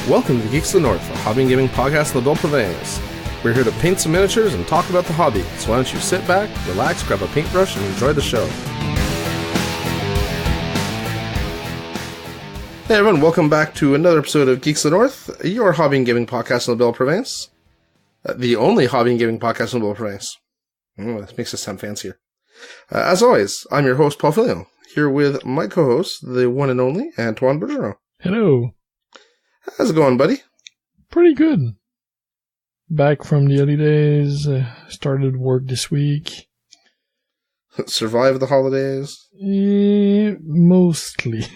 Welcome to Geeks of the North, a hobby and gaming podcast in the Bill Province. We're here to paint some miniatures and talk about the hobby, so why don't you sit back, relax, grab a paintbrush, and enjoy the show. Hey everyone, welcome back to another episode of Geeks of the North, your hobby and gaming podcast in the Bill Province. The only hobby and gaming podcast in the Bill Province. That makes us sound fancier. As always, I'm your host, Paul Filio, here with my co-host, the one and only Antoine Bergeron. Hello. How's it going, buddy? Pretty good. Back from the holidays, started work this week. Survived the holidays? Mostly.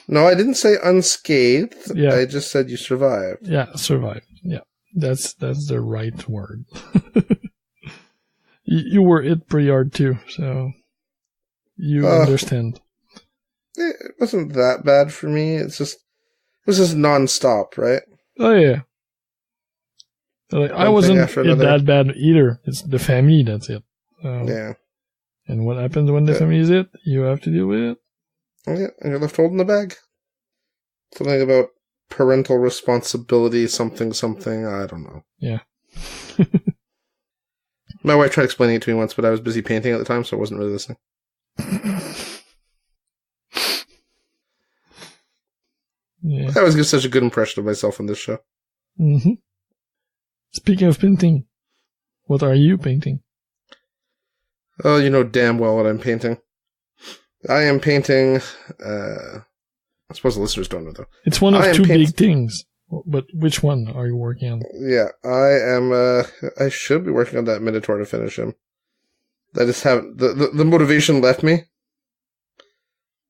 No, I didn't say unscathed. Yeah. I just said you survived. Yeah, survived. Yeah, that's the right word. You were hit pretty hard too, so you understand. It wasn't that bad for me. It was just non-stop, right? Oh yeah. Like, I wasn't that bad either. It's the family that's it. Yeah. And what happens when the family is it? You have to deal with it. Yeah, and you're left holding the bag. Something about parental responsibility, something, I don't know. Yeah. My wife tried explaining it to me once, but I was busy painting at the time, so I wasn't really listening. Yeah. I always give such a good impression of myself on this show. Mm-hmm. Speaking of painting, what are you painting? Oh, you know damn well what I'm painting. I am painting, I suppose the listeners don't know though. It's one of two big things, but which one are you working on? Yeah, I should be working on that Minotaur to finish him. I just haven't, the motivation left me.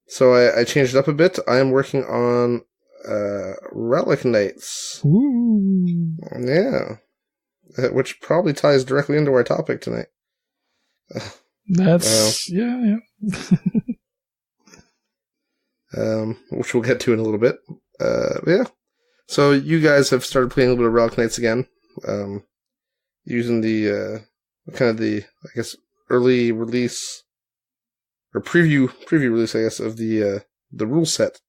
So I changed it up a bit. I am working on Relic Knights. Ooh. Yeah. Which probably ties directly into our topic tonight. That's, yeah. Which we'll get to in a little bit. Yeah. So you guys have started playing a little bit of Relic Knights again. Using the, I guess, early release, or preview release, I guess, of the rule set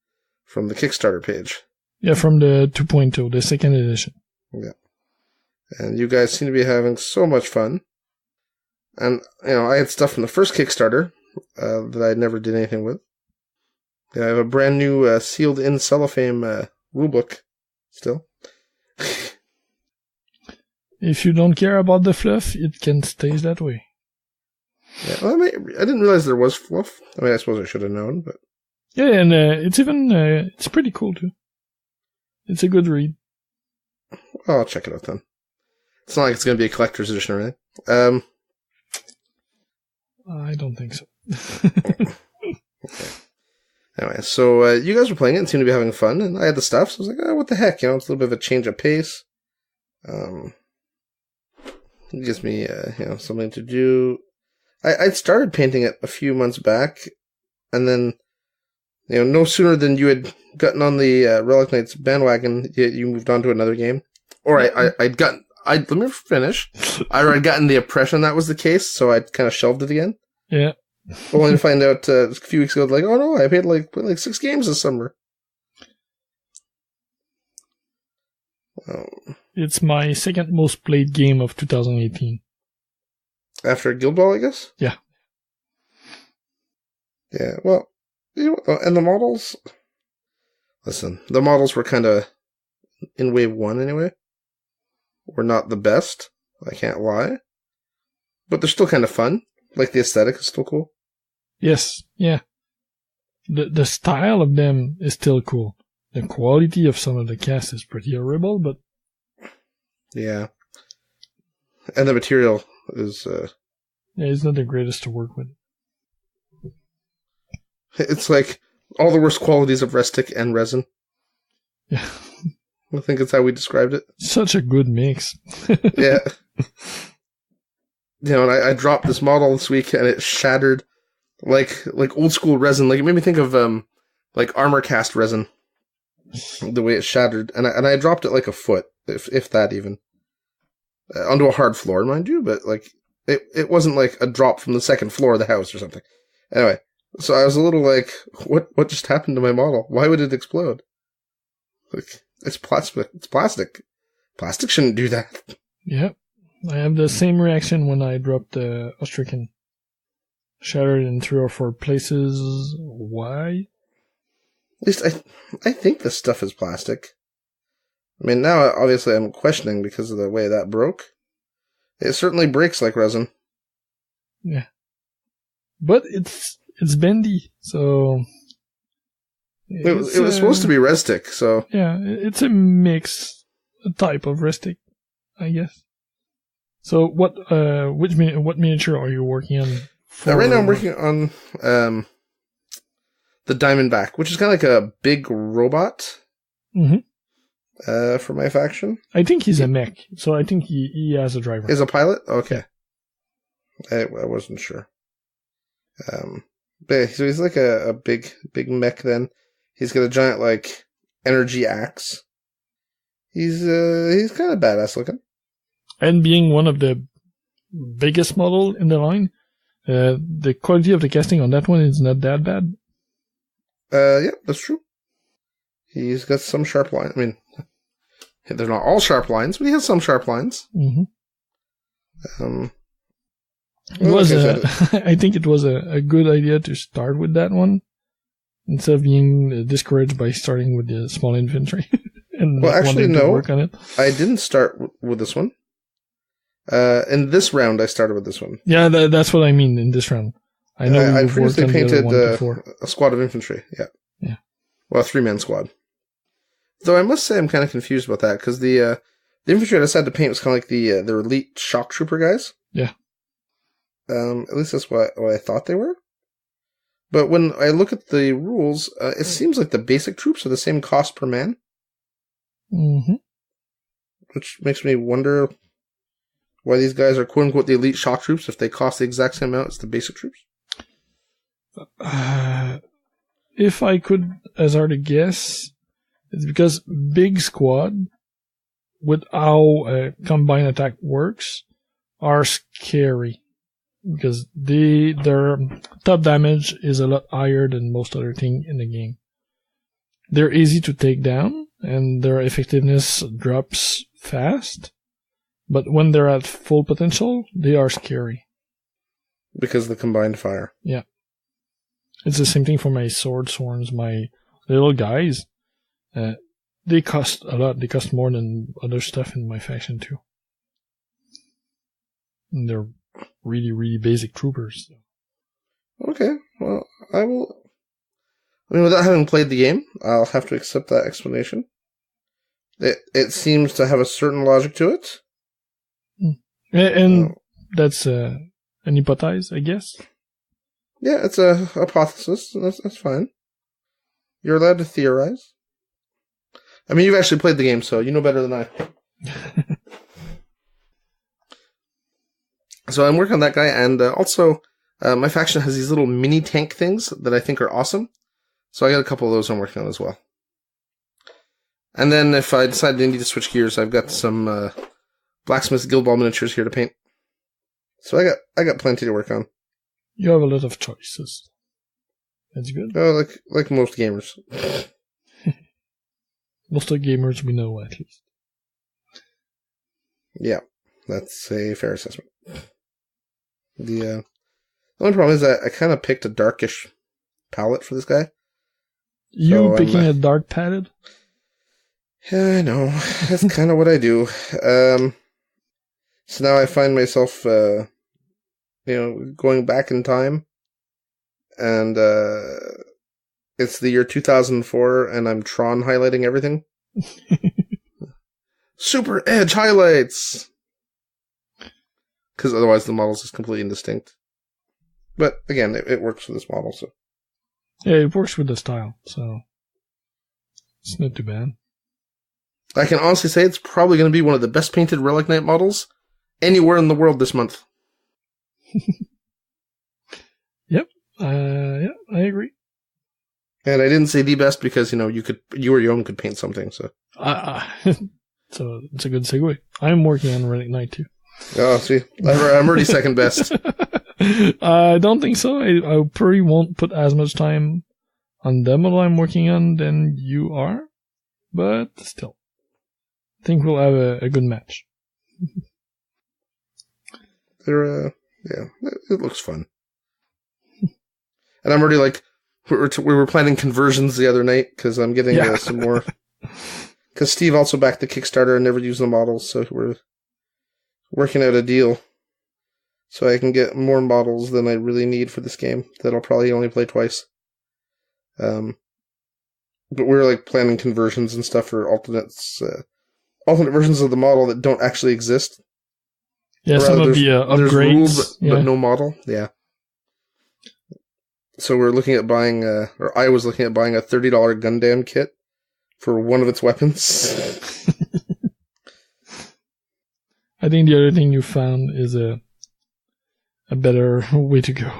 from the Kickstarter page. Yeah, from the 2.0, the second edition. Yeah. And you guys seem to be having so much fun. And, I had stuff from the first Kickstarter that I never did anything with. Yeah, I have a brand new sealed-in cellophane rulebook still. If you don't care about the fluff, it can stay that way. Yeah, well, I didn't realize there was fluff. I mean, I suppose I should have known, but... Yeah, and it's pretty cool, too. It's a good read. Well, I'll check it out, then. It's not like it's going to be a collector's edition or anything. I don't think so. Okay. Anyway, so you guys were playing it and seemed to be having fun, and I had the stuff, so I was like, what the heck, it's a little bit of a change of pace. It gives me, something to do. I'd started painting it a few months back, and then, no sooner than you had gotten on the Relic Knights bandwagon, you moved on to another game. Or let me finish. I'd gotten the impression that was the case, so I kind of shelved it again. Yeah. Only to find out a few weeks ago, like, oh no, I played like 6 games this summer. It's my second most played game of 2018. After Guild Ball, I guess? Yeah. Yeah, well, and the models... Listen, the models were kind of, in Wave 1 anyway, were not the best, I can't lie. But they're still kind of fun. Like, the aesthetic is still cool. Yes, yeah. The style of them is still cool. The quality of some of the cast is pretty horrible, but... Yeah. And the material is... Yeah, it's not the greatest to work with. It's like all the worst qualities of Restic and resin. Yeah. I think that's how we described it. Such a good mix. Yeah. And I dropped this model this week, and it shattered like old school resin. Like, it made me think of like armor cast resin. The way it shattered, and I dropped it like a foot, if that even, onto a hard floor, mind you. But like it wasn't like a drop from the second floor of the house or something. Anyway, so I was a little like, what just happened to my model? Why would it explode? Like, it's plastic. It's plastic. Plastic shouldn't do that. Yep. I have the same reaction when I dropped the Ostrican. Shattered in 3 or 4 places. Why? At least I think this stuff is plastic. I mean, now obviously I'm questioning because of the way that broke. It certainly breaks like resin. Yeah. But it's bendy, so... It was supposed to be restic, so... Yeah, it's a mix, a type of restic, I guess. So what miniature are you working on? Right now I'm working on the Diamondback, which is kind of like a big robot for my faction. I think he's a mech, so I think he has a driver. Is a pilot? Okay. I wasn't sure. But so he's like a big mech then. He's got a giant, like, energy axe. He's kind of badass looking. And being one of the biggest model in the line, the quality of the casting on that one is not that bad. Yeah, that's true. He's got some sharp lines. I mean, they're not all sharp lines, but he has some sharp lines. Mm-hmm. I think it was a good idea to start with that one instead of being discouraged by starting with the small infantry. And well, actually, no. Work on it. I didn't start with this one. In this round, I started with this one. Yeah, that's what I mean in this round. I know I previously painted a squad of infantry. Yeah. Well, a 3-man squad. Though I must say I'm kind of confused about that because the infantry I decided to paint was kind of like the elite shock trooper guys. Yeah. At least that's what I thought they were. But when I look at the rules, it seems like the basic troops are the same cost per man. Mm-hmm. Which makes me wonder why these guys are quote-unquote the elite shock troops if they cost the exact same amount as the basic troops. If I could hazard a guess, it's because big squad, with how combined attack works, are scary. Because their top damage is a lot higher than most other thing in the game. They're easy to take down, and their effectiveness drops fast. But when they're at full potential, they are scary. Because of the combined fire. Yeah. It's the same thing for my swords, my little guys. They cost a lot. They cost more than other stuff in my faction too. And they're really, really basic troopers. Okay, well, I will... I mean, without having played the game, I'll have to accept that explanation. It seems to have a certain logic to it. And that's an hypothesis, I guess? Yeah, it's a hypothesis. That's fine. You're allowed to theorize. I mean, you've actually played the game, so you know better than I. So I'm working on that guy, and also my faction has these little mini tank things that I think are awesome. So I got a couple of those I'm working on as well. And then if I decide I need to switch gears, I've got some Blacksmith Guild Ball miniatures here to paint. So I got plenty to work on. You have a lot of choices. That's good. Oh, like most gamers. Most of the gamers we know, at least. Yeah, that's a fair assessment. The only problem is that I kind of picked a darkish palette for this guy. You so picking a dark palette? Yeah, I know. That's kind of what I do. So now I find myself, going back in time, and it's the year 2004, and I'm Tron highlighting everything. Super Edge highlights! Because otherwise the model's is completely indistinct. But again, it works for this model, so. Yeah, it works with the style, so it's not too bad. I can honestly say it's probably going to be one of the best painted Relic Knight models anywhere in the world this month. Yep, I agree. And I didn't say the best because you or your own could paint something. So, so it's a good segue. I'm working on Relic Knight too. Oh, see, I'm already second best. I don't think so. I probably won't put as much time on the model I'm working on than you are. but still, I think we'll have a good match. They're, it looks fun. And I'm already like, we were planning conversions the other night because I'm getting some more. Because Steve also backed the Kickstarter and never used the models, so we're working out a deal so I can get more models than I really need for this game that I'll probably only play twice. But we're like planning conversions and stuff for alternate versions of the model that don't actually exist. Yeah, some of the upgrades. Rules, but no model. Yeah. So we're looking at buying, or I was looking at buying a $30 Gundam kit for one of its weapons. I think the other thing you found is a better way to go.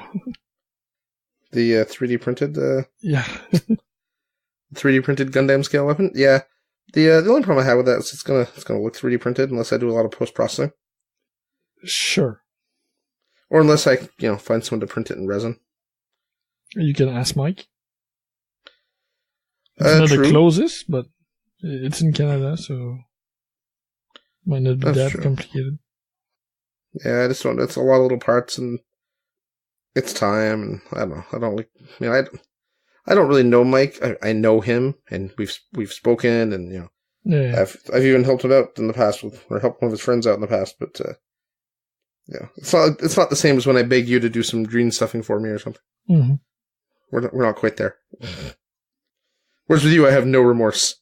The 3D printed, 3D printed Gundam scale weapon. Yeah. The only problem I have with that is it's gonna look 3D printed unless I do a lot of post processing. Sure. Or unless I, find someone to print it in resin. You can ask Mike. It's not the closest, but it's in Canada, so might not be that complicated. Yeah, I just don't. It's a lot of little parts, and it's time, and I don't know. I don't like. I don't really know Mike. I know him, and we've spoken, and I've even helped him out in the past or helped one of his friends out in the past, but it's not the same as when I beg you to do some green stuffing for me or something. Mm-hmm. We're not quite there. Whereas with you, I have no remorse.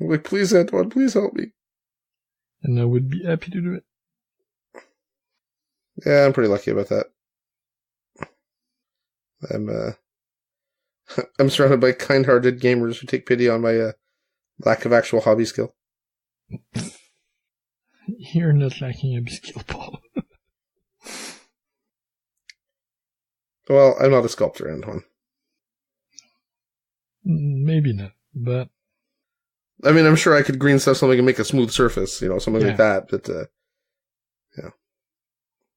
I'm like, please, Antoine, please help me. And I would be happy to do it. Yeah, I'm pretty lucky about that. I'm surrounded by kind-hearted gamers who take pity on my lack of actual hobby skill. You're not lacking a skill, Paul. Well, I'm not a sculptor, Antoine. Maybe not, but... I mean, I'm sure I could green stuff something and make a smooth surface, something like that, but,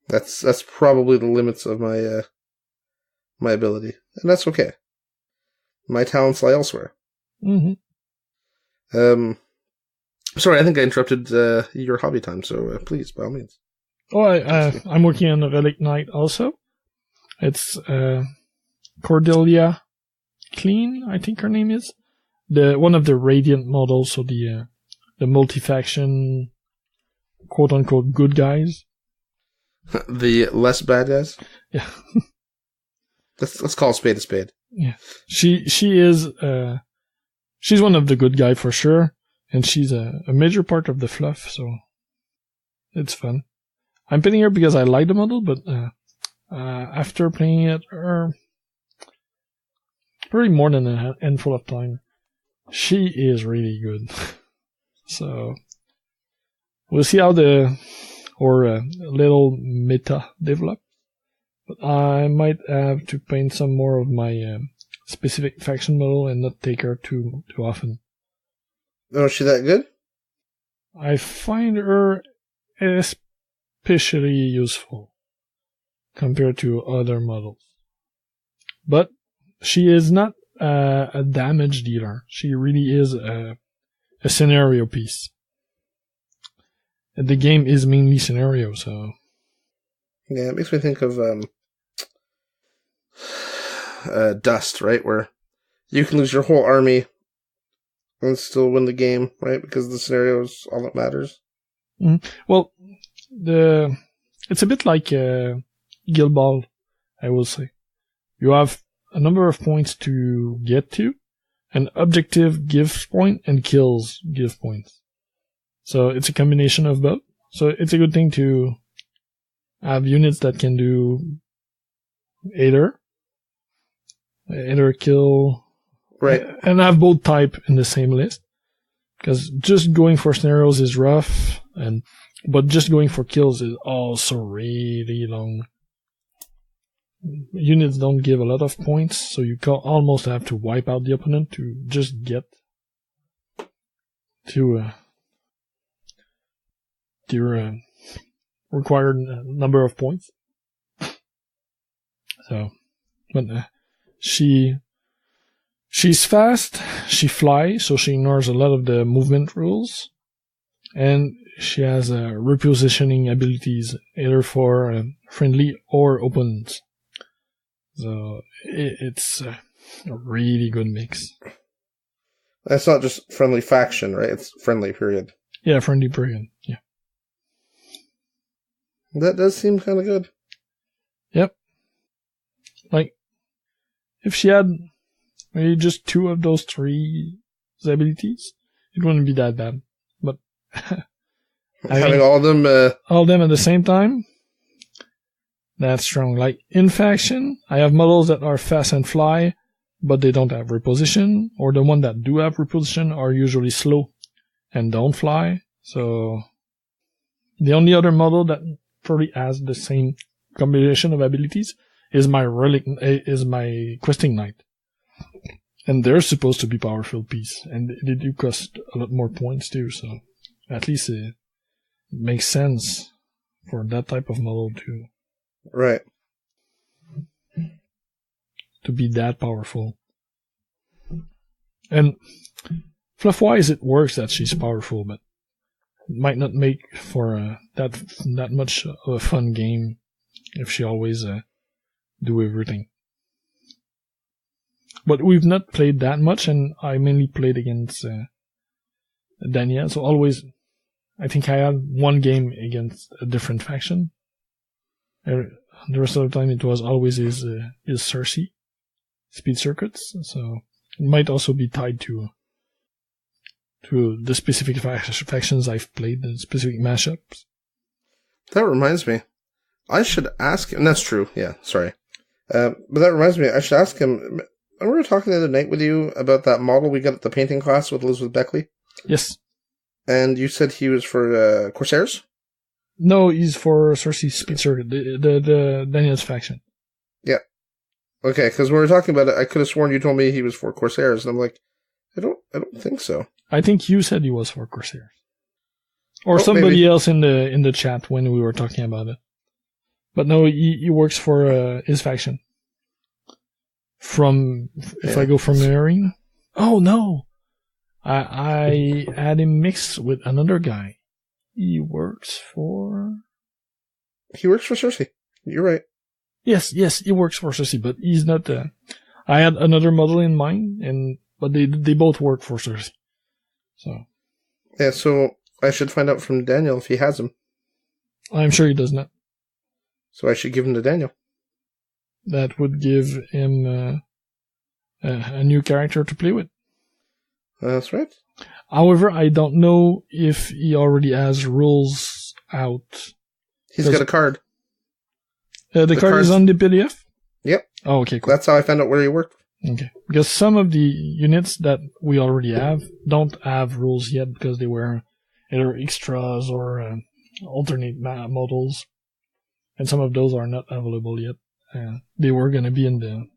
That's probably the limits of my, my ability. And that's okay. My talents lie elsewhere. Mm-hmm. Sorry, I think I interrupted, your hobby time, so, please, by all means. Oh, I'm working on the Relic Knight also. It's Cordelia Clean, I think her name is. One of the Radiant models, so the multi-faction, quote-unquote, good guys. The less bad guys? Yeah. Let's call a spade a spade. Yeah. She is, she's one of the good guys for sure, and she's a major part of the fluff, so it's fun. I'm picking her because I like the model, but after playing it probably more than a handful of time, she is really good. So we'll see how little meta develop. But I might have to paint some more of my specific faction model and not take her too often. Oh, is she that good? I find her especially useful compared to other models. But she is not a damage dealer. She really is a scenario piece. And the game is mainly scenario, so... Yeah, it makes me think of Dust, right? Where you can lose your whole army and still win the game, right? Because the scenario is all that matters. Mm-hmm. Well, it's a bit like Guild Ball, I will say. You have a number of points to get to, and objective gives point and kills give points. So it's a combination of both. So it's a good thing to have units that can do either kill, right, and have both type in the same list. Because just going for scenarios is rough, but just going for kills is also really long. Units don't give a lot of points, so you almost have to wipe out the opponent to just get to your required number of points. So, but she's fast, she flies, so she ignores a lot of the movement rules. And she has repositioning abilities, either for friendly or opponents. So it's a really good mix. That's not just friendly faction, right? It's friendly, period. Yeah, friendly period. Yeah. That does seem kind of good. Yep. Like, if she had maybe just 2 of those 3 abilities, it wouldn't be that bad. But having all of them at the same time, that's strong. Like, in faction, I have models that are fast and fly, but they don't have reposition, or the one that do have reposition are usually slow and don't fly. So the only other model that probably has the same combination of abilities is my questing knight. And they're supposed to be powerful piece, and they do cost a lot more points too, so at least it makes sense for that type of model to be that powerful. And fluff-wise, it works that she's powerful, but it might not make for that much of a fun game if she always do everything. But we've not played that much, and I mainly played against Danielle, so always, I think I had 1 game against a different faction. The rest of the time it was always is Cersei, Speed Circuits, so it might also be tied to the specific factions I've played, the specific mashups. That reminds me. I should ask him, and that's true, yeah, sorry. But that reminds me, I should ask him, we were talking the other night with you about that model we got at the painting class with Elizabeth Beckley. Yes. And you said he was for Corsairs? No, he's for Cersei Speed Circuit, the Daniel's faction. Yeah. Okay, because when we were talking about it, I could have sworn you told me he was for Corsairs, and I'm like, I don't think so. I think you said he was for Corsairs. Or somebody else in the chat when we were talking about it. But no, he works for his faction. If I go from Marine. Oh no! I had him mixed with another guy. He works for Cersei. You're right. Yes, he works for Cersei, but he's not. I had another model in mind, but they both work for Cersei. So. Yeah, so I should find out from Daniel if he has him. I'm sure he does not. So I should give him to Daniel. That would give him a new character to play with. That's right. However, I don't know if he already has rules out. He's got a card. The card is on the PDF? Yep. Oh, okay, cool. That's how I found out where he worked. Okay. Because some of the units that we already have don't have rules yet because they were either extras or alternate models. And some of those are not available yet. They were going to be in the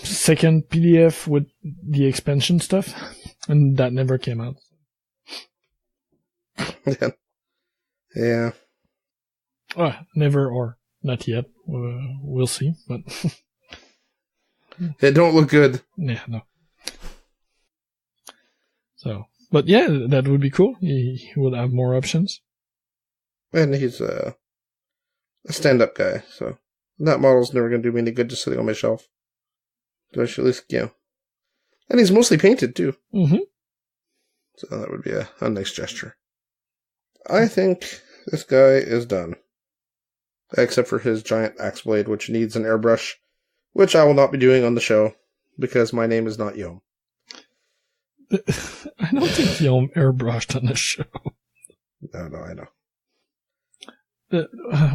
second PDF with the expansion stuff, and that never came out. Yeah. Never or not yet. We'll see, but it don't look good. Yeah, no. So, but yeah, that would be cool. He would have more options. And he's a stand-up guy, so that model's never going to do me any good just sitting on my shelf. But I should at least, And he's mostly painted, too. Mm-hmm. So that would be a nice gesture. I think this guy is done. Except for his giant axe blade, which needs an airbrush, which I will not be doing on the show, because my name is not Yom. I don't think Yom airbrushed on the show. No, I know.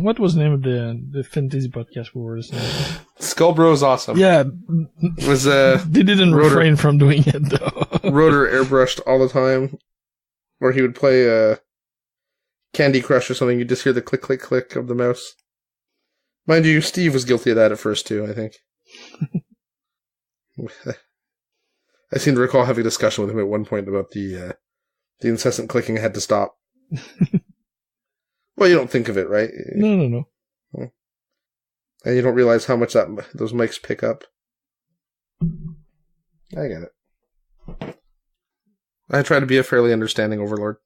What was the name of the fantasy podcast we were listening to? Skullbro is awesome. Yeah. It was, they didn't refrain from doing it, though. Rotor airbrushed all the time, where he would play Candy Crush or something. You just hear the click, click, click of the mouse. Mind you, Steve was guilty of that at first, too, I think. I seem to recall having a discussion with him at one point about the incessant clicking I had to stop. Well, you don't think of it, right? No. And you don't realize how much those mics pick up. I get it. I try to be a fairly understanding overlord.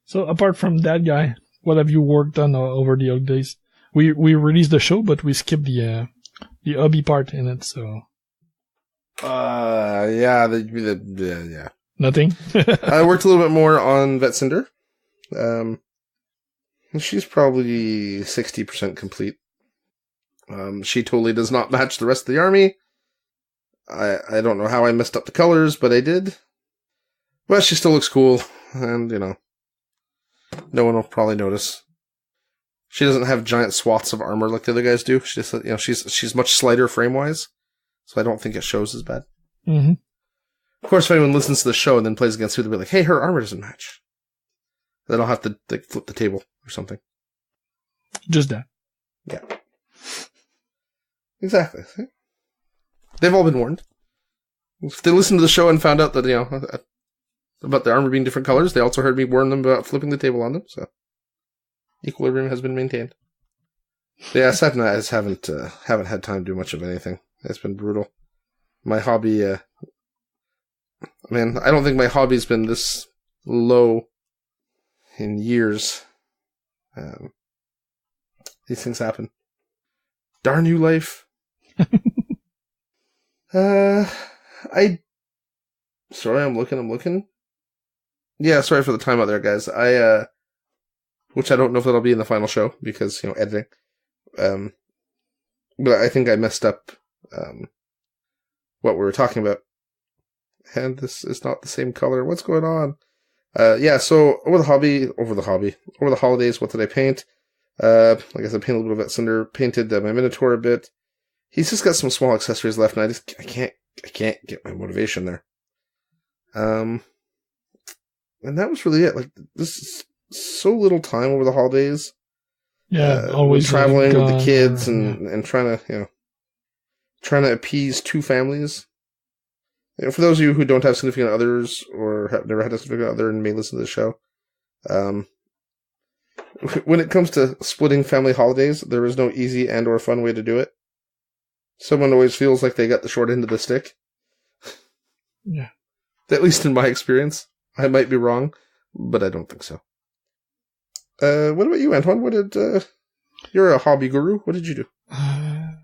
So apart from that guy, what have you worked on over the holidays? We released the show, but we skipped the hobby part in it. So. Yeah. Nothing. I worked a little bit more on Vet Cinder. She's probably 60% complete. She totally does not match the rest of the army. I don't know how I messed up the colors, but I did. Well, she still looks cool, and, no one will probably notice. She doesn't have giant swaths of armor like the other guys do. She just, she's much slighter frame-wise, so I don't think it shows as bad. Mm-hmm. Of course, if anyone listens to the show and then plays against her, they'll be like, hey, her armor doesn't match. Then I'll have to flip the table or something. Just that. Yeah. Exactly. They've all been warned. If they listened to the show and found out that, about the armor being different colors, they also heard me warn them about flipping the table on them, so equilibrium has been maintained. But yeah, aside from that, I just haven't had time to do much of anything. It's been brutal. My hobby, I don't think my hobby's been this low in years. These things happen. Darn you, life. Sorry, I'm looking. Yeah, sorry for the time out there, guys. Which I don't know if that'll be in the final show, because, editing. But I think I messed up, what we were talking about. And this is not the same color. What's going on? So over the holidays, what did I paint? Like I said, painted a little bit of Cinder, painted my Minotaur a bit. He's just got some small accessories left, and I can't get my motivation there. And that was really it. Like, this is so little time over the holidays. Yeah, always traveling with the kids and trying to appease two families. For those of you who don't have significant others or have never had a significant other and may listen to the show, when it comes to splitting family holidays, there is no easy and or fun way to do it. Someone always feels like they got the short end of the stick. Yeah. At least in my experience. I might be wrong, but I don't think so. What about you, Antoine? You're a hobby guru. What did you do? I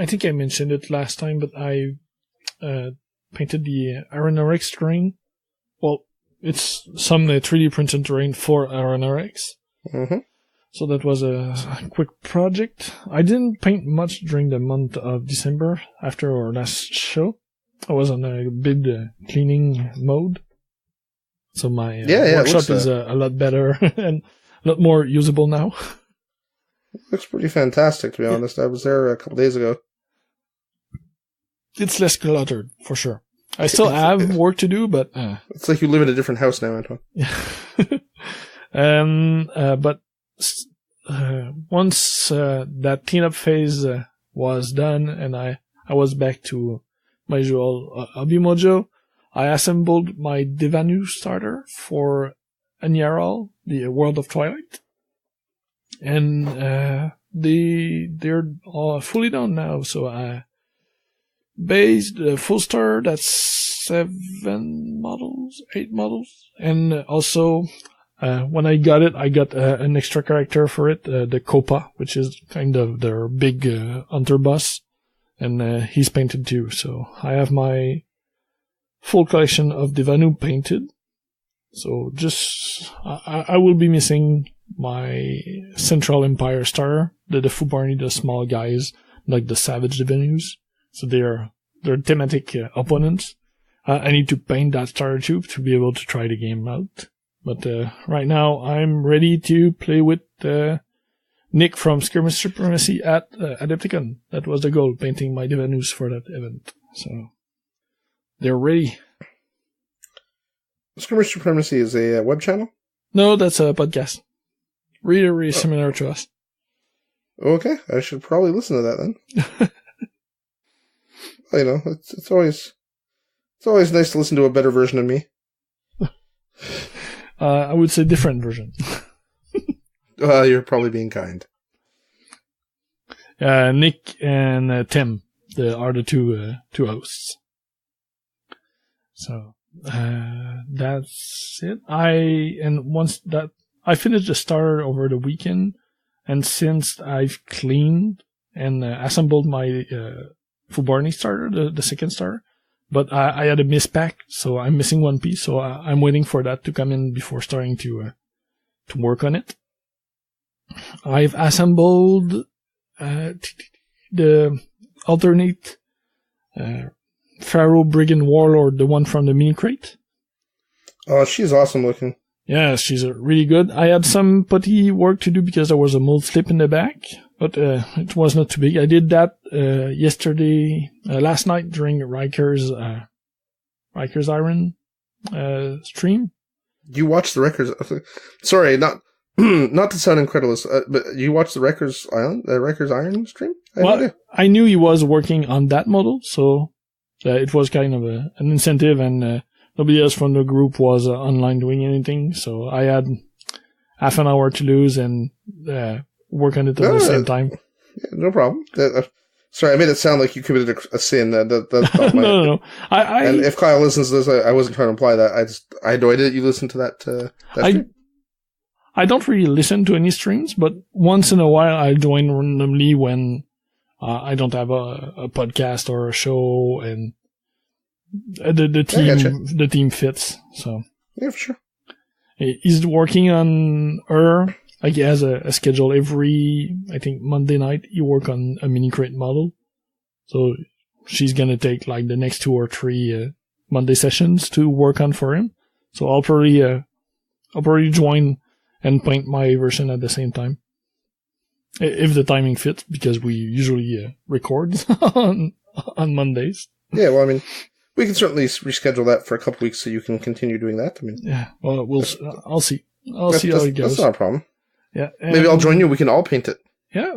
think I mentioned it last time, but I painted the Aeronorix terrain. Well, it's some 3D printed terrain for Aeronorix. Mm-hmm. So that was a quick project. I didn't paint much during the month of December after our last show. I was on a big cleaning mode. So my workshop is a lot better and a lot more usable now. Looks pretty fantastic, to be honest. I was there a couple days ago. It's less cluttered, for sure. I still have work to do, but... It's like you live in a different house now, Antoine. But once that cleanup phase was done and I was back to my usual hobby mojo, I assembled my Devanu starter for Anyarl, the World of Twilight. And they're all fully done now, so I based full star, that's 8 models. And also, when I got it, I got an extra character for it, the Copa, which is kind of their big hunter boss. And he's painted too, so I have my full collection of Devanu painted. So I will be missing my Central Empire starter, the Fubarni, the small guys, like the Savage Devanus. So they're thematic opponents. I need to paint that starter too to be able to try the game out. But right now I'm ready to play with Nick from Skirmish Supremacy at Adepticon. That was the goal, painting my Devanus for that event. So they're ready. Skirmish Supremacy is a web channel? No, that's a podcast. Really similar to us. Okay, I should probably listen to that then. It's always nice to listen to a better version of me. I would say different version. You're probably being kind. Nick and Tim. are the two hosts. So that's it. I finished the starter over the weekend, and since I've cleaned and assembled my full Barney starter, the second starter, but I had a mispack, so I'm missing one piece. So I'm waiting for that to come in before starting to work on it. I've assembled the alternate Pharaoh Brigand Warlord, the one from the mini crate. Oh, she's awesome looking. Yeah, she's really good. I had some putty work to do because there was a mold slip in the back, but it was not too big. I did that last night during Riker's Iron stream. You watched the Rikers? Sorry, not to sound incredulous, but you watched the Rikers Iron stream? I knew he was working on that model, so it was kind of an incentive, and nobody else from the group was online doing anything, so I had half an hour to lose and work on it at the same time. Yeah, no problem. Sorry, I made it sound like you committed a sin. That's not my No. And if Kyle listens to this, I wasn't trying to imply that. I enjoyed it. You listened to that stream? I don't really listen to any streams, but once in a while I join randomly when I don't have a podcast or a show, and the team fits. So yeah, for sure. He's working on her. Like he has a schedule every, I think, Monday night. He work on a mini crate model. So she's gonna take like the next 2 or 3 Monday sessions to work on for him. So I'll probably join and paint my version at the same time, if the timing fits, because we usually record on Mondays. Yeah, well, I mean, we can certainly reschedule that for a couple weeks so you can continue doing that. I mean, yeah. Well, I'll see. I'll see how it goes. That's not a problem. Yeah. Maybe I'll join you. We can all paint it. Yeah.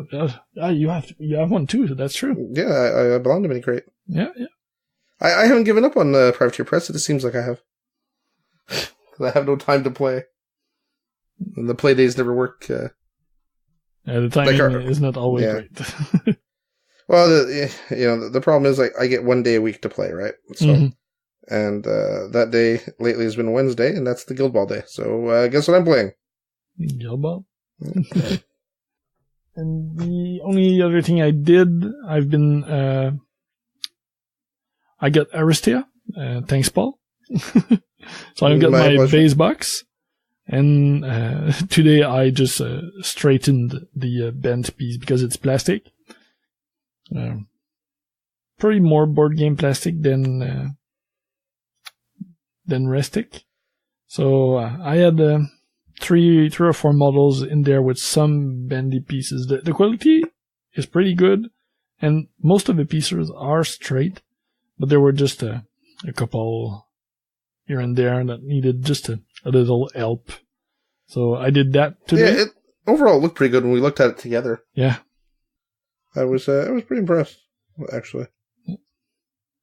You have one too. So that's true. Yeah, I belong to Mini Crate. Yeah. I haven't given up on Privateer Press. It seems like I have. I have no time to play. And the play days never work. The timing is not always great. Well, the problem is I get 1 day a week to play, right? So, and that day lately has been Wednesday, and that's the Guild Ball day. So guess what I'm playing? Guild Ball. Okay. And the only other thing I did, I got Aristia. Thanks, Paul. So I've got my base box. And today I just straightened the bent piece because it's plastic. Probably more board game plastic than Restic. So I had 3 or 4 models in there with some bendy pieces. The quality is pretty good, and most of the pieces are straight, but there were just a couple here and there that needed just a little help. So I did that today. Yeah, overall it looked pretty good when we looked at it together. Yeah. I was pretty impressed, actually.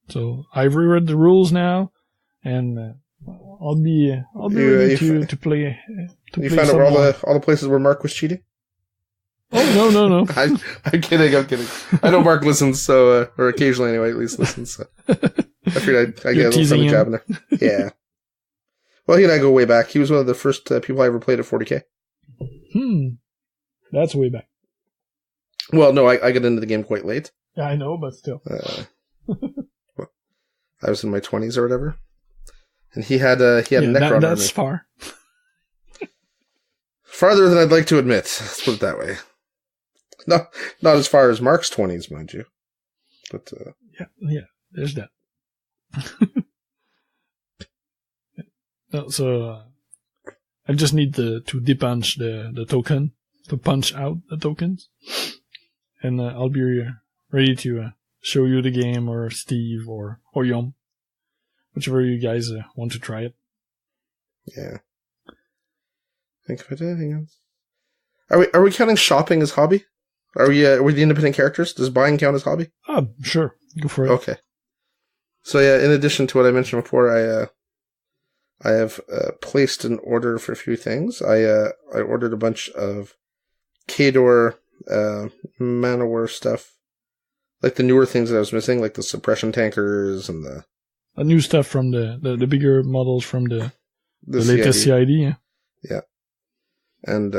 So I've reread the rules now, and I'll be ready to play. You found out where all the places where Mark was cheating? Oh no! I'm kidding. I know Mark listens, so or occasionally anyway, at least listens. So. I figured I get a little friendly job in there. Yeah. Well, he and I go way back. He was one of the first people I ever played at 40K. That's way back. Well, no, I got into the game quite late. Yeah, I know, but still. Well, I was in my 20s or whatever. And he had a Necron that's army. Far. Farther than I'd like to admit. Let's put it that way. No, not as far as Mark's 20s, mind you. But yeah, there's that. So I just need to depunch the token, to punch out the tokens, and I'll be ready to show you the game, or Steve, or Yom, whichever you guys want to try it. Yeah. Think of anything else. Are we counting shopping as hobby? Are we the independent characters? Does buying count as hobby? Sure. Go for it. Okay. So yeah, in addition to what I mentioned before, I have placed an order for a few things. I ordered a bunch of Khador Manowar stuff like the newer things that I was missing, like the suppression tankers and the new stuff from the bigger models from the latest CID. Yeah. Yeah. And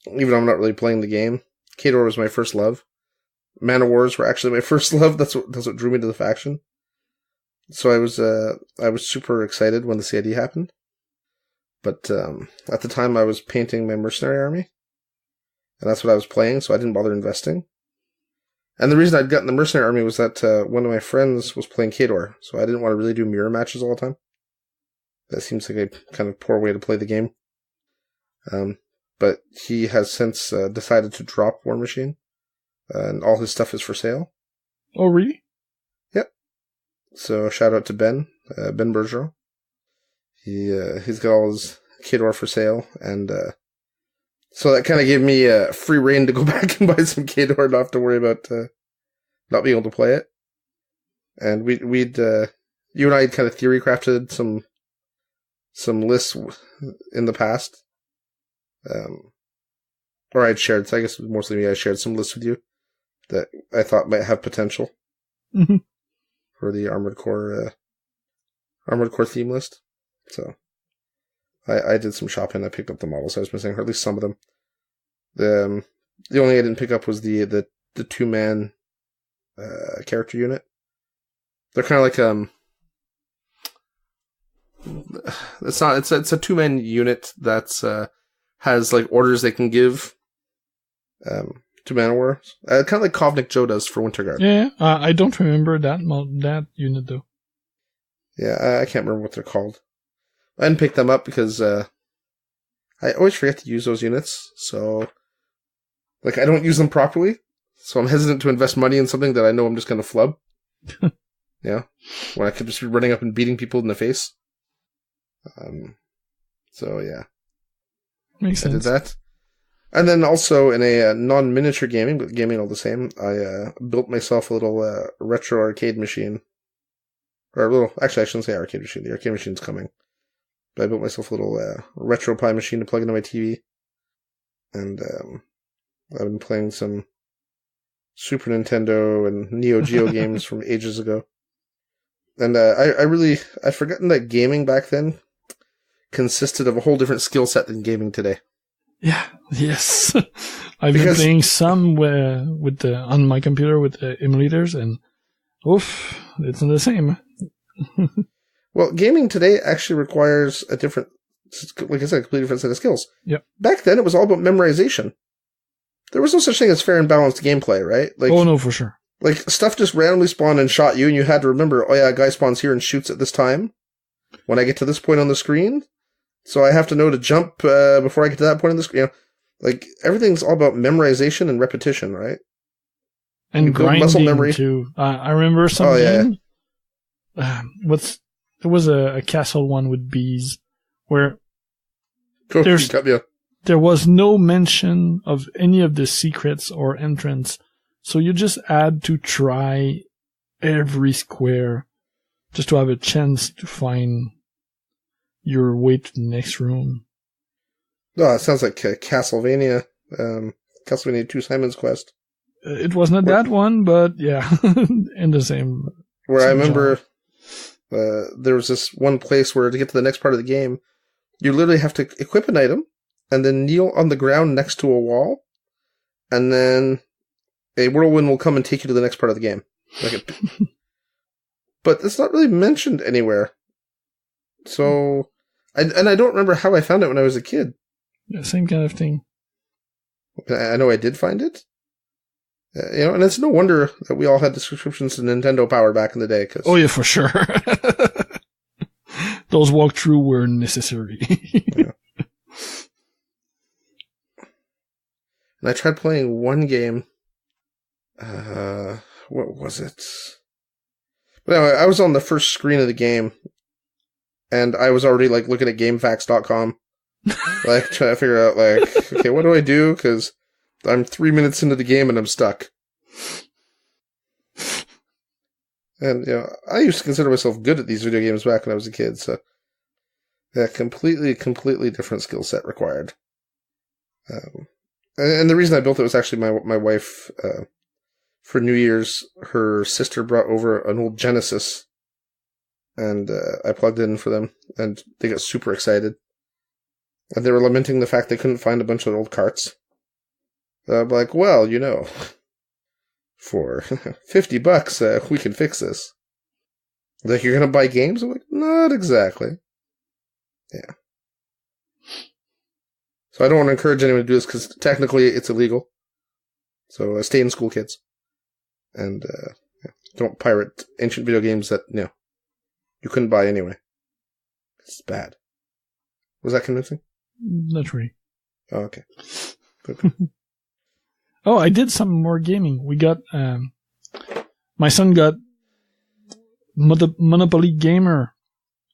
even though I'm not really playing the game, Khador was my first love. Man of Wars were actually my first love. That's what drew me to the faction. So I was super excited when the CID happened. But at the time I was painting my mercenary army. And that's what I was playing, so I didn't bother investing. And the reason I'd gotten the mercenary army was that one of my friends was playing Khador, so I didn't want to really do mirror matches all the time. That seems like a kind of poor way to play the game. But he has since decided to drop War Machine, and all his stuff is for sale. Oh, really? Yep. So shout out to Ben Bergeron. He's got all his Khador for sale, and so that kind of gave me free reign to go back and buy some Khador and not have to worry about not being able to play it. And we'd you and I had kind of theory crafted some lists in the past. Or I'd shared, so I guess mostly me, I shared some lists with you that I thought might have potential for the Armored Core theme list. So I did some shopping. I picked up the models I was missing, or at least some of them. The only I didn't pick up was the 2-man character unit. They're kind of like it's a 2-man unit that's has like orders they can give to Man of War. Kind of like Kovnik Joe does for Winter Guard. Yeah, I don't remember that unit though. Yeah, I can't remember what they're called. I didn't pick them up because I always forget to use those units, so like I don't use them properly, so I'm hesitant to invest money in something that I know I'm just going to flub. Yeah, when I could just be running up and beating people in the face. So yeah, makes sense. I did that, and then also in a non-miniature gaming, but gaming all the same, I built myself a little retro arcade machine, or a little. Actually, I shouldn't say arcade machine. The arcade machine's coming. But I built myself a little retro Pi machine to plug into my TV, and I've been playing some Super Nintendo and Neo Geo games from ages ago. And I'd forgotten that gaming back then consisted of a whole different skill set than gaming today. Yeah, yes. I've been playing some on my computer with the emulators, and oof, it's not the same. Well, gaming today actually requires a different, like I said, a completely different set of skills. Yep. Back then, it was all about memorization. There was no such thing as fair and balanced gameplay, right? Like, oh, no, for sure. Like, stuff just randomly spawned and shot you, and you had to remember, oh yeah, a guy spawns here and shoots at this time when I get to this point on the screen. So I have to know to jump before I get to that point on the screen. You know, like, everything's all about memorization and repetition, right? And grinding, muscle memory too. I remember some game. Yeah. There was a castle one with bees where there was no mention of any of the secrets or entrance. So you just had to try every square just to have a chance to find your way to the next room. Oh, it sounds like Castlevania. Castlevania 2 Simon's Quest. It was not that one, but yeah, in the same. Where I remember there was this one place where to get to the next part of the game, you literally have to equip an item and then kneel on the ground next to a wall, and then a whirlwind will come and take you to the next part of the game. But it's not really mentioned anywhere. So, I don't remember how I found it when I was a kid. Yeah, same kind of thing. I know I did find it. And it's no wonder that we all had the subscriptions to Nintendo Power back in the day. Oh yeah, for sure. Those walkthroughs were necessary. Yeah. And I tried playing one game. What was it? But anyway, I was on the first screen of the game, and I was already like looking at GameFAQs.com, like trying to figure out like, okay, what do I do? Because I'm 3 minutes into the game and I'm stuck. And, I used to consider myself good at these video games back when I was a kid, so yeah, completely different skill set required. And the reason I built it was actually my wife for New Year's, her sister brought over an old Genesis, and I plugged it in for them, and they got super excited. And they were lamenting the fact they couldn't find a bunch of old carts. I'm like, well, for $50, we can fix this. Like, you're gonna buy games? I'm like, not exactly. Yeah. So I don't want to encourage anyone to do this, because technically it's illegal. So stay in school, kids. And don't pirate ancient video games that, you couldn't buy anyway. It's bad. Was that convincing? Not really. Oh, okay. Good. Oh, I did some more gaming. We got, my son got Monopoly Gamer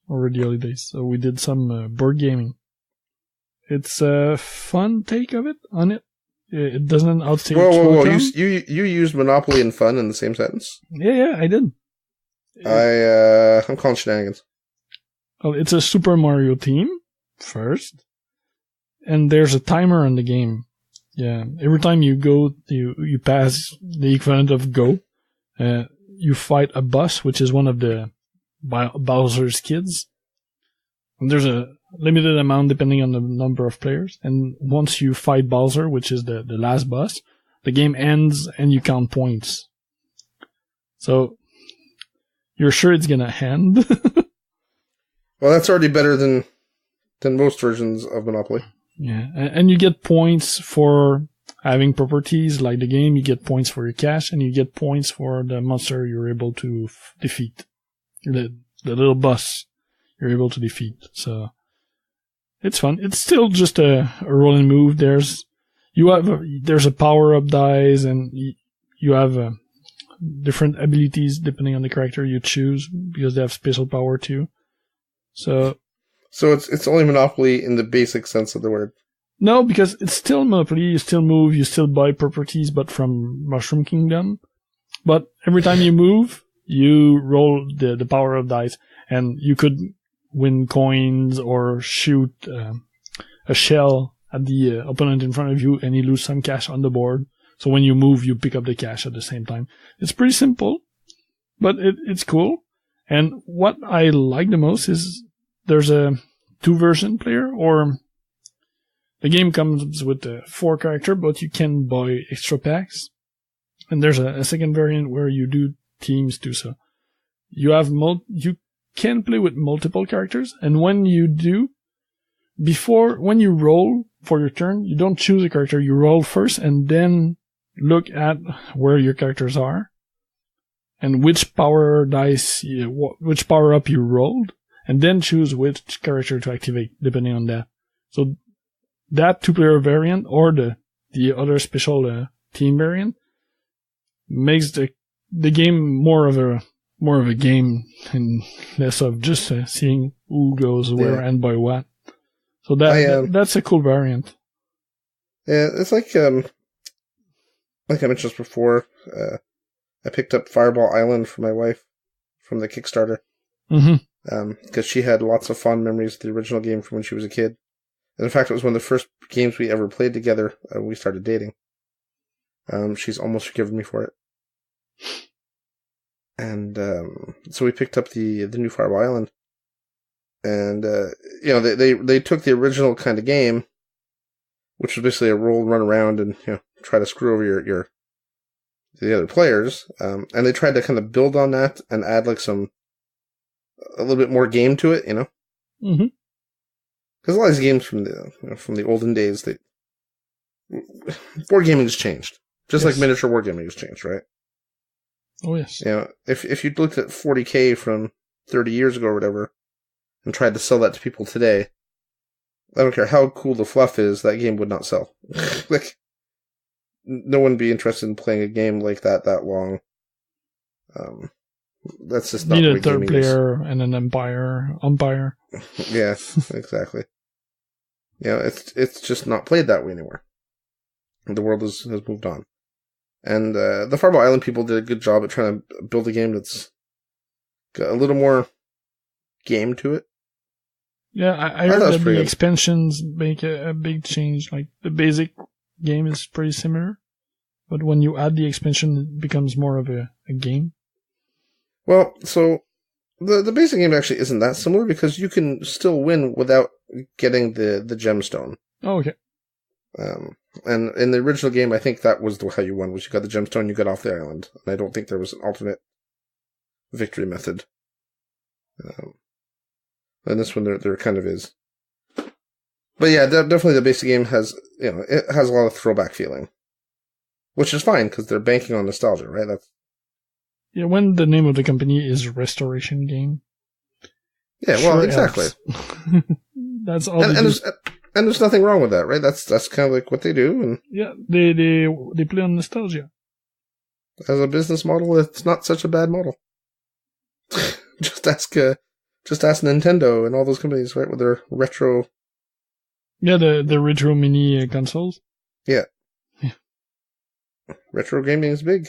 over the holidays, so we did some board gaming. It's a fun take of it on it. It doesn't outstage. Whoa! You used Monopoly and fun in the same sentence? Yeah, I did. I'm calling shenanigans. Well, it's a Super Mario theme first, and there's a timer on the game. Yeah, every time you go, you pass the equivalent of go. You fight a boss, which is one of the Bowser's kids. And there's a limited amount depending on the number of players. And once you fight Bowser, which is the last boss, the game ends and you count points. So you're sure it's gonna end. Well, that's already better than most versions of Monopoly. Yeah, and you get points for having properties like the game. You get points for your cash, and you get points for the monster you're able to defeat. The little boss you're able to defeat. So it's fun. It's still just a roll and move. There's a power up dice, and you have different abilities depending on the character you choose, because they have special power too. So it's only Monopoly in the basic sense of the word. No, because it's still Monopoly. You still move, you still buy properties, but from Mushroom Kingdom. But every time you move, you roll the power of dice, and you could win coins or shoot a shell at the opponent in front of you, and you lose some cash on the board. So when you move, you pick up the cash at the same time. It's pretty simple, but it's cool. And what I like the most is there's a 2-version player, or the game comes with 4 character, but you can buy extra packs. And there's a second variant where you do teams too. So you have you can play with multiple characters, and when you do, when you roll for your turn, you don't choose a character. You roll first, and then look at where your characters are, and which power dice, which power up you rolled, and then choose which character to activate, depending on that. So that 2-player variant, or the other special team variant, makes the game more of a game, and less of just seeing who goes where and by what. So that's a cool variant. Yeah, it's like I mentioned before, I picked up Fireball Island for my wife from the Kickstarter. Mm-hmm. Because she had lots of fond memories of the original game from when she was a kid. And in fact, it was one of the first games we ever played together when we started dating. She's almost forgiven me for it. And so we picked up the new Fireball Island. And, they took the original kind of game, which was basically a roll, run around, and, try to screw over the other players. And they tried to kind of build on that and add a little bit more game to it, Mm-hmm. Because a lot of these games from the olden days, wargaming has changed. Just like miniature wargaming has changed, right? Oh, yes. If you looked at 40K from 30 years ago or whatever, and tried to sell that to people today, I don't care how cool the fluff is, that game would not sell. No one would be interested in playing a game like that long. That's just not need what a third player is. And an umpire. Yeah, exactly. It's just not played that way anymore. The world has moved on. And the Fireball Island people did a good job at trying to build a game that's got a little more game to it. Yeah, I heard that the expansions make a big change. Like, the basic game is pretty similar, But when you add the expansion, it becomes more of a game. Well, so the basic game actually isn't that similar because you can still win without getting the gemstone. Oh, okay. And in the original game, I think that was how you won, was you got the gemstone, you got off the island. And I don't think there was an alternate victory method. And this one, there kind of is. But yeah, definitely the basic game has, it has a lot of throwback feeling. Which is fine, because they're banking on nostalgia, right? Yeah, when the name of the company is Restoration Game. Yeah, well, exactly. That's all. And there's nothing wrong with that, right? That's kind of like what they do. And yeah, they play on nostalgia. As a business model, it's not such a bad model. Just ask Nintendo and all those companies, right, with their retro. Yeah, the retro mini consoles. Yeah. Retro gaming is big.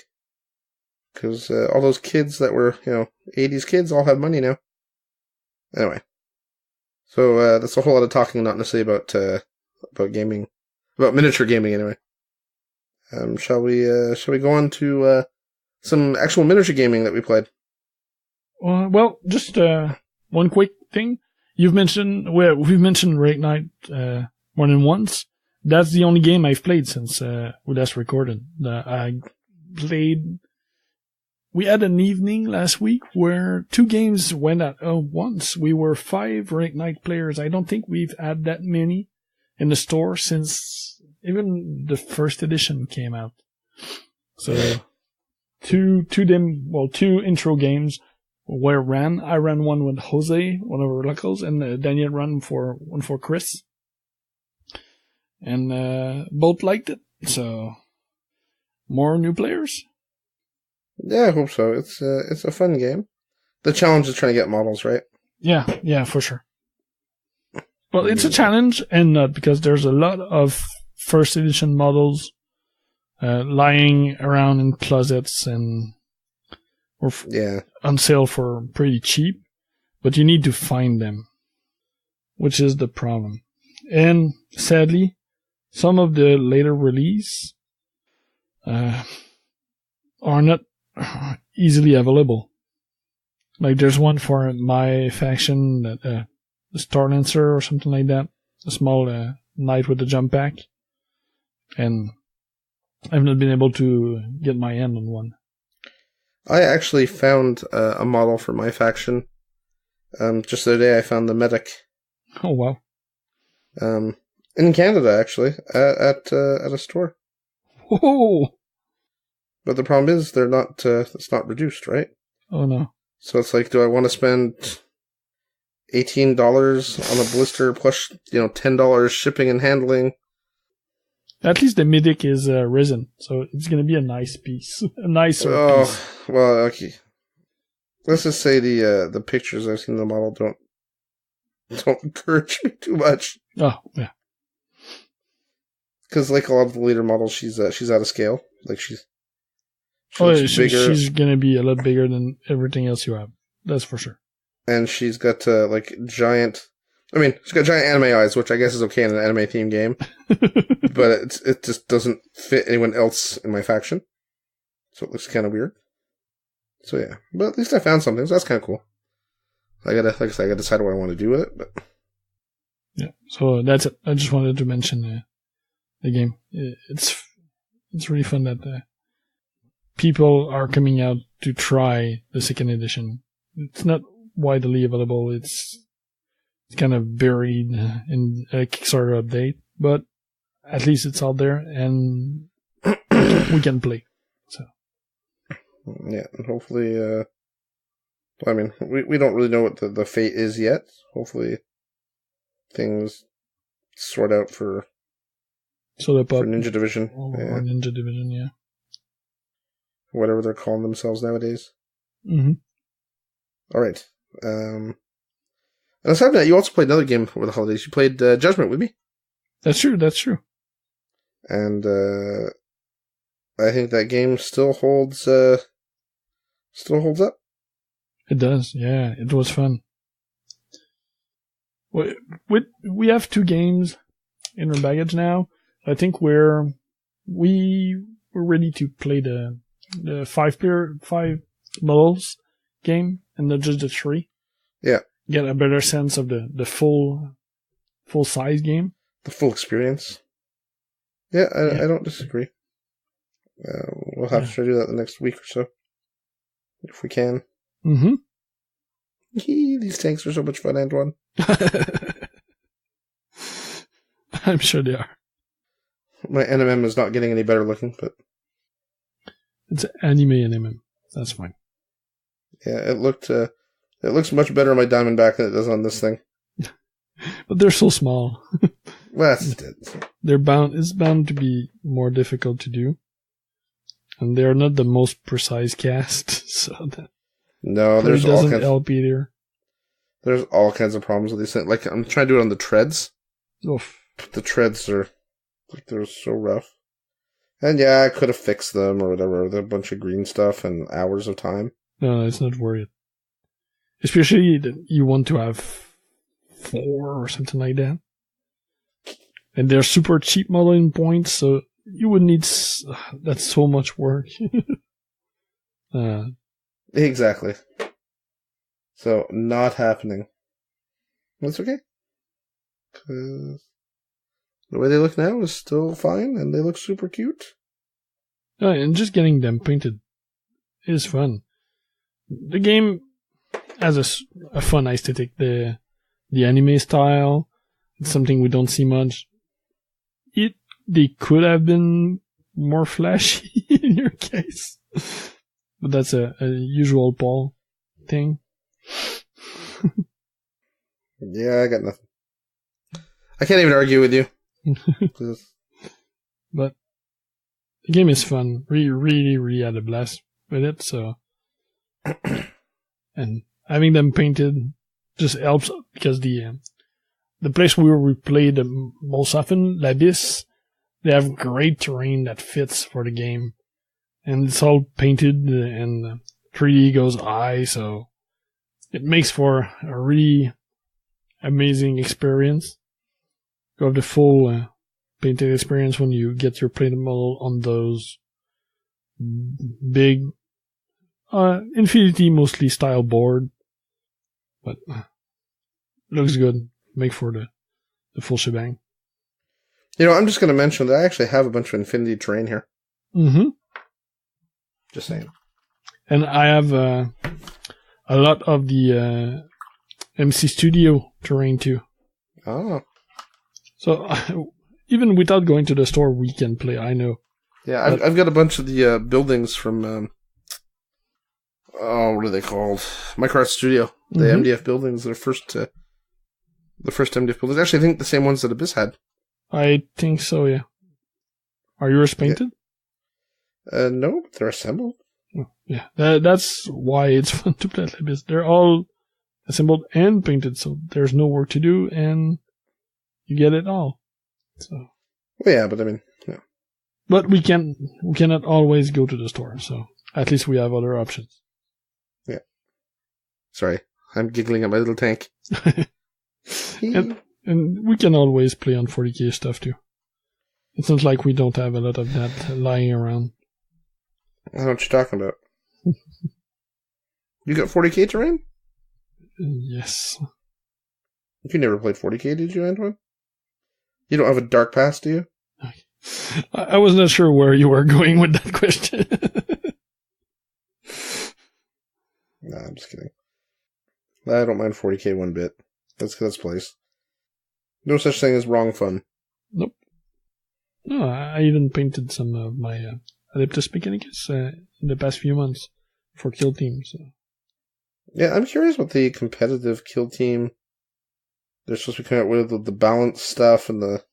Because all those kids that were, 80s kids all have money now. Anyway. So that's a whole lot of talking, not necessarily about gaming. About miniature gaming, anyway. Shall we go on to some actual miniature gaming that we played? Well, just one quick thing. We've mentioned Rate Night more than once. That's the only game I've played since we last recorded. We had an evening last week where 2 games went at once. We were 5 Rate Night players. I don't think we've had that many in the store since even the first edition came out. So two intro games were ran. I ran one with Jose, one of our locals, and Daniel ran one for Chris. And both liked it. So more new players. Yeah, I hope so. It's a fun game. The challenge is trying to get models, right? Yeah, for sure. Well, it's a challenge, and not because there's a lot of first edition models lying around in closets and on sale for pretty cheap, but you need to find them, which is the problem. And sadly, some of the later release are not easily available. Like there's one for my faction, the Star Lancer or something like that, a small knight with a jump pack, and I've not been able to get my hand on one. I actually found a model for my faction. Just the other day I found the medic. Oh wow! In Canada, actually, at a store. Whoa! But the problem is they're not. It's not reduced, right? Oh no! So it's like, do I want to spend $18 on a blister plus $10 shipping and handling? At least the medic is resin, so it's going to be a nice piece, a nicer piece. Oh well, okay. Let's just say the pictures I've seen of the model don't encourage me too much. Oh yeah. Because like a lot of the later models, she's out of scale. Like she's bigger. She's going to be a lot bigger than everything else you have. That's for sure. And she's got giant. I mean, she's got giant anime eyes, which I guess is okay in an anime themed game, but it just doesn't fit anyone else in my faction, so it looks kind of weird. So yeah, but at least I found something, so that's kind of cool. I gotta decide what I want to do with it, but yeah. So that's it. I just wanted to mention the game. It's really fun that people are coming out to try the second edition. It's not widely available. It's kind of buried in a Kickstarter update, but at least it's out there and we can play. So yeah, and hopefully, I mean, we don't really know what the fate is yet. Hopefully, things sort out for Ninja Division. Or Ninja Division, yeah. Whatever they're calling themselves nowadays. Mm-hmm. All right. And aside from that, you also played another game over the holidays. You played Judgment with me. That's true. And I think that game still holds up. It does, yeah. It was fun. We have 2 games in our baggage now. I think we're we're ready to play the 5 models game and not just the 3. Yeah. Get a better sense of the full size game. The full experience. Yeah, I don't disagree. We'll have to try to do that the next week or so. If we can. Mm-hmm. These tanks are so much fun, Antoine. I'm sure they are. My NMM is not getting any better looking, but... It's anime NMM. That's fine. Yeah, it looks much better on my Diamondback than it does on this thing. But they're so small. Well, that's it. It's bound to be more difficult to do. And they're not the most precise cast, so that there's all doesn't kinds. help either. There's all kinds of problems with these things. Like, I'm trying to do it on the treads. Oof. The treads they're so rough. And yeah, I could have fixed them or whatever. They're a bunch of green stuff and hours of time. No, it's not worth it. Especially that you want to have 4 or something like that. And they're super cheap modeling points, so you would need... that's so much work. Exactly. So, not happening. That's okay. 'Cause the way they look now is still fine, and they look super cute. And just getting them painted is fun. The game has a fun aesthetic. The anime style, it's something we don't see much. They could have been more flashy in your case. But that's a usual Paul thing. Yeah, I got nothing. I can't even argue with you. But the game is fun. Really had a blast with it, so... And having them painted just helps because the place where we play the most often, l'Abyss, they have great terrain that fits for the game. And it's all painted and 3D goes high, so it makes for a really amazing experience. You have the full painted experience when you get your painted model on those big Infinity mostly style board. But looks good. Make for the full shebang. I'm just going to mention that I actually have a bunch of Infinity terrain here. Mm-hmm. Just saying. And I have a lot of the MC Studio terrain too. Oh. So even without going to the store, we can play. I know. Yeah, I've got a bunch of the buildings from what are they called? Micro Studio. The MDF buildings. They're the first MDF buildings. Actually, I think the same ones that Abyss had. I think so. Yeah. Are yours painted? Yeah. No, but they're assembled. Yeah, that's why it's fun to play Abyss. They're all assembled and painted, so there's no work to do, and you get it all. So. Well, yeah, but I mean, yeah. But we cannot always go to the store, so at least we have other options. Yeah. Sorry, I'm giggling at my little tank. and we can always play on 40k stuff too. It's not like we don't have a lot of that lying around. I don't know what you're talking about. You got 40k terrain? Yes. You never played 40k, did you, Antoine? You don't have a dark past, do you? I was not sure where you were going with that question. Nah, I'm just kidding. I don't mind 40k one bit. That's place. No such thing as wrong fun. Nope. No, I even painted some of my Adeptus Mechanicus in the past few months for Kill Team. So. Yeah, I'm curious what the competitive Kill Team... They're supposed to be coming out with the balance stuff and the...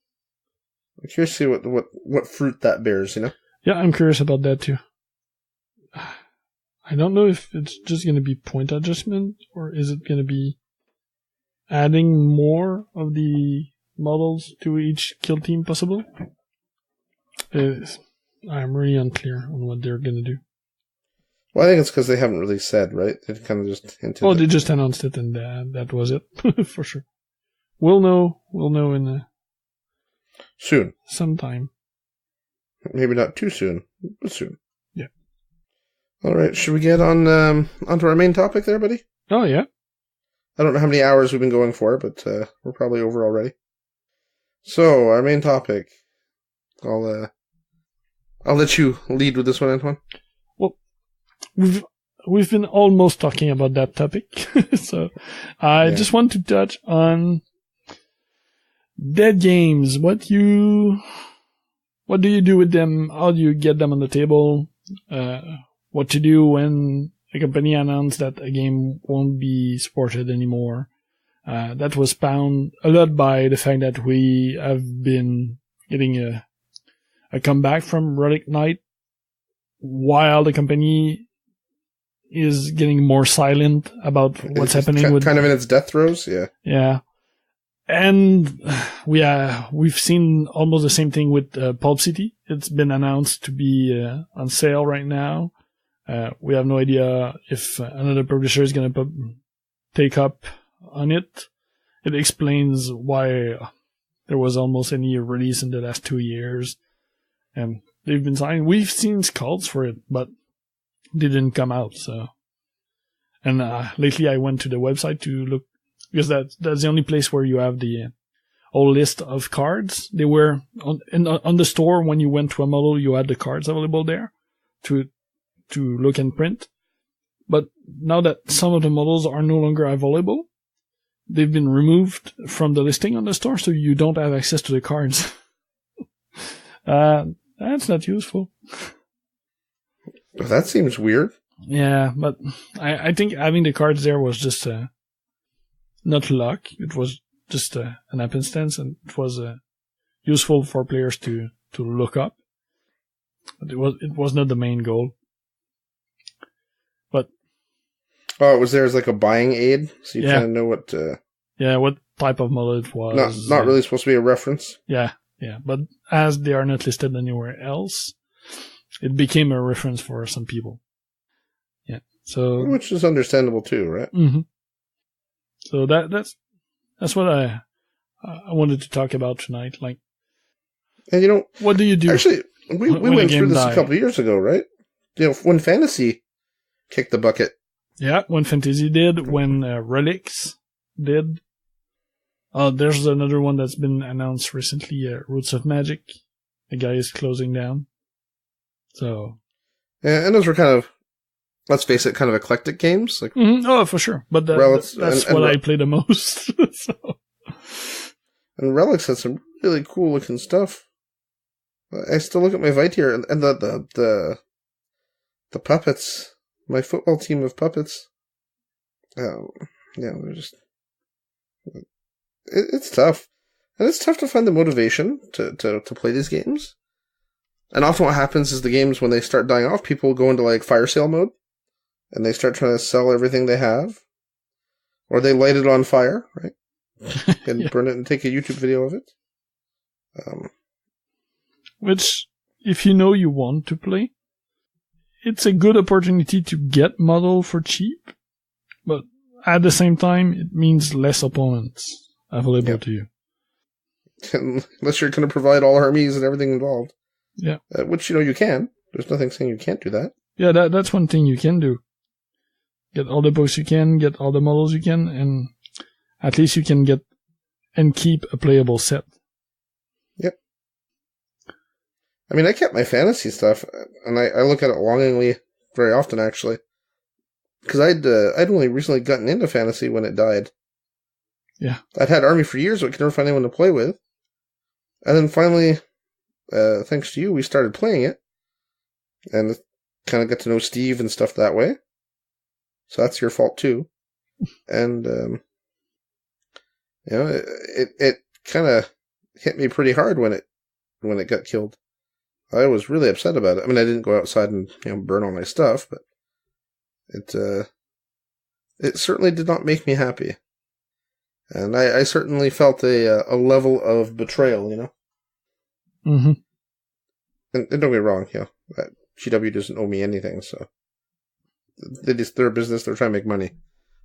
I'm curious to see what fruit that bears, Yeah, I'm curious about that too. I don't know if it's just going to be point adjustment or is it going to be adding more of the models to each Kill Team possible. I'm really unclear on what they're going to do. Well, I think it's because they haven't really said, right? They've kind of just hinted. Oh, they just announced it and that was it. For sure. We'll know in soon. Sometime. Maybe not too soon. Soon. Yeah. All right. Should we get on onto our main topic there, buddy? Oh, yeah. I don't know how many hours we've been going for, but we're probably over already. So, our main topic. I'll let you lead with this one, Antoine. Well, we've been almost talking about that topic, so I just want to touch on dead games. What do you do with them? How do you get them on the table? What to do when a company announced that a game won't be supported anymore? That was spawned a lot by the fact that we have been getting a comeback from Relic Knight while the company is getting more silent about what's happening with... Kind of in its death throes, yeah. Yeah. And we've seen almost the same thing with Pulp City. It's been announced to be on sale right now. We have no idea if another publisher is going to take up on it. It explains why there was almost any release in the last 2 years. And they've been signing. We've seen calls for it, but they didn't come out. So, and lately I went to the website to look, because that's the only place where you have the whole list of cards. They were on the store. When you went to a model, you had the cards available there to look and print. But now that some of the models are no longer available, they've been removed from the listing on the store, so you don't have access to the cards. That's not useful. That seems weird. Yeah, but I think having the cards there was just not luck. It was just an happenstance, and it was useful for players to look up. But it was not the main goal. But it was there as like a buying aid, so you kind of know what. What type of model it was. Not really supposed to be a reference. Yeah. But as they are not listed anywhere else, it became a reference for some people. Yeah. So, which is understandable too, right? Mm-hmm. So that's what I wanted to talk about tonight. Like, and what do you do? Actually, we went through this a couple of years ago, right? When Fantasy kicked the bucket. Yeah, when Fantasy did, when Relics did. There's another one that's been announced recently, Roots of Magic. The guy is closing down. So. Yeah, and those were kind of, let's face it, kind of eclectic games. Like, Oh, for sure. But that's what I play the most. So. And Relics had some really cool looking stuff. I still look at my Vitier and the puppets, my football team of puppets. They're just... It's tough. And it's tough to find the motivation to play these games. And often what happens is the games, when they start dying off, people go into like fire sale mode. And they start trying to sell everything they have. Or they light it on fire, right? And burn it and take a YouTube video of it. Which, if you know you want to play, it's a good opportunity to get model for cheap. But at the same time, it means less opponents available to you. Unless you're going to provide all armies and everything involved. Yeah. Which, you can. There's nothing saying you can't do that. Yeah, that's one thing you can do. Get all the books you can, get all the models you can, and at least you can get and keep a playable set. Yep. I mean, I kept my fantasy stuff, and I look at it longingly very often, actually. Because I'd only recently gotten into fantasy when it died. Yeah. I'd had Army for years, but could never find anyone to play with. And then finally, thanks to you, we started playing it. And kind of got to know Steve and stuff that way. So that's your fault too. And, it kind of hit me pretty hard when it got killed. I was really upset about it. I mean, I didn't go outside and, burn all my stuff, but it certainly did not make me happy. And I certainly felt a level of betrayal, Mm-hmm. And don't get me wrong, GW doesn't owe me anything, so they're a business, they're trying to make money.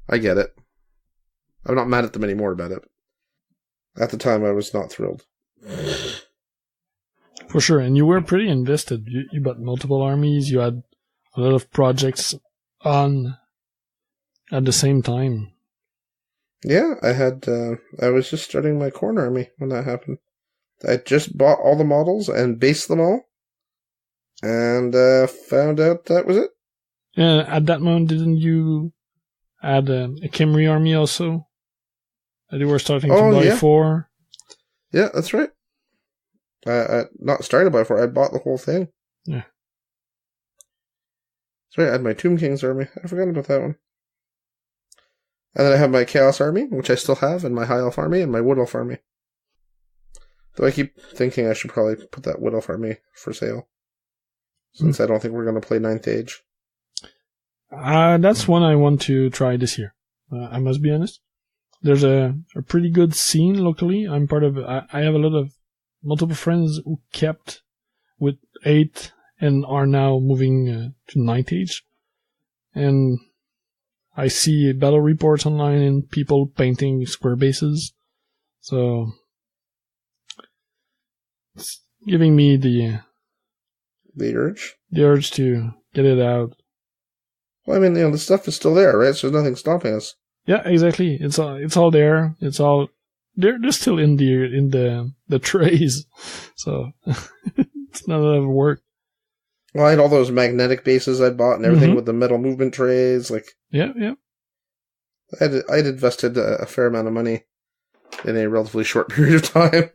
I get it. I'm not mad at them anymore about it. At the time, I was not thrilled. For sure, and you were pretty invested. You bought multiple armies. You had a lot of projects on at the same time. Yeah, I was just starting my corn army when that happened. I just bought all the models and based them all, and found out that was it. Yeah, at that moment, didn't you add a Khemri army also? That you were starting to buy for? Yeah, that's right. I not started to buy for, I bought the whole thing. Yeah. That's right, I had my Tomb King's army. I forgot about that one. And then I have my Chaos army, which I still have, and my High Elf army, and my Wood Elf army. Though I keep thinking I should probably put that Wood Elf army for sale. Since I don't think we're going to play 9th Age. That's one I want to try this year. I must be honest. There's a pretty good scene locally. I'm part of. I have a lot of multiple friends who kept with 8 and are now moving to 9th Age. And I see battle reports online and people painting square bases. So it's giving me the urge to get it out. Well, I mean, the stuff is still there, right? So there's nothing stopping us. Yeah, exactly. It's all there. It's all they're still in the trays. So it's not a lot of work. Well, I had all those magnetic bases I bought and everything with the metal movement trays. Yeah. I'd invested a fair amount of money in a relatively short period of time.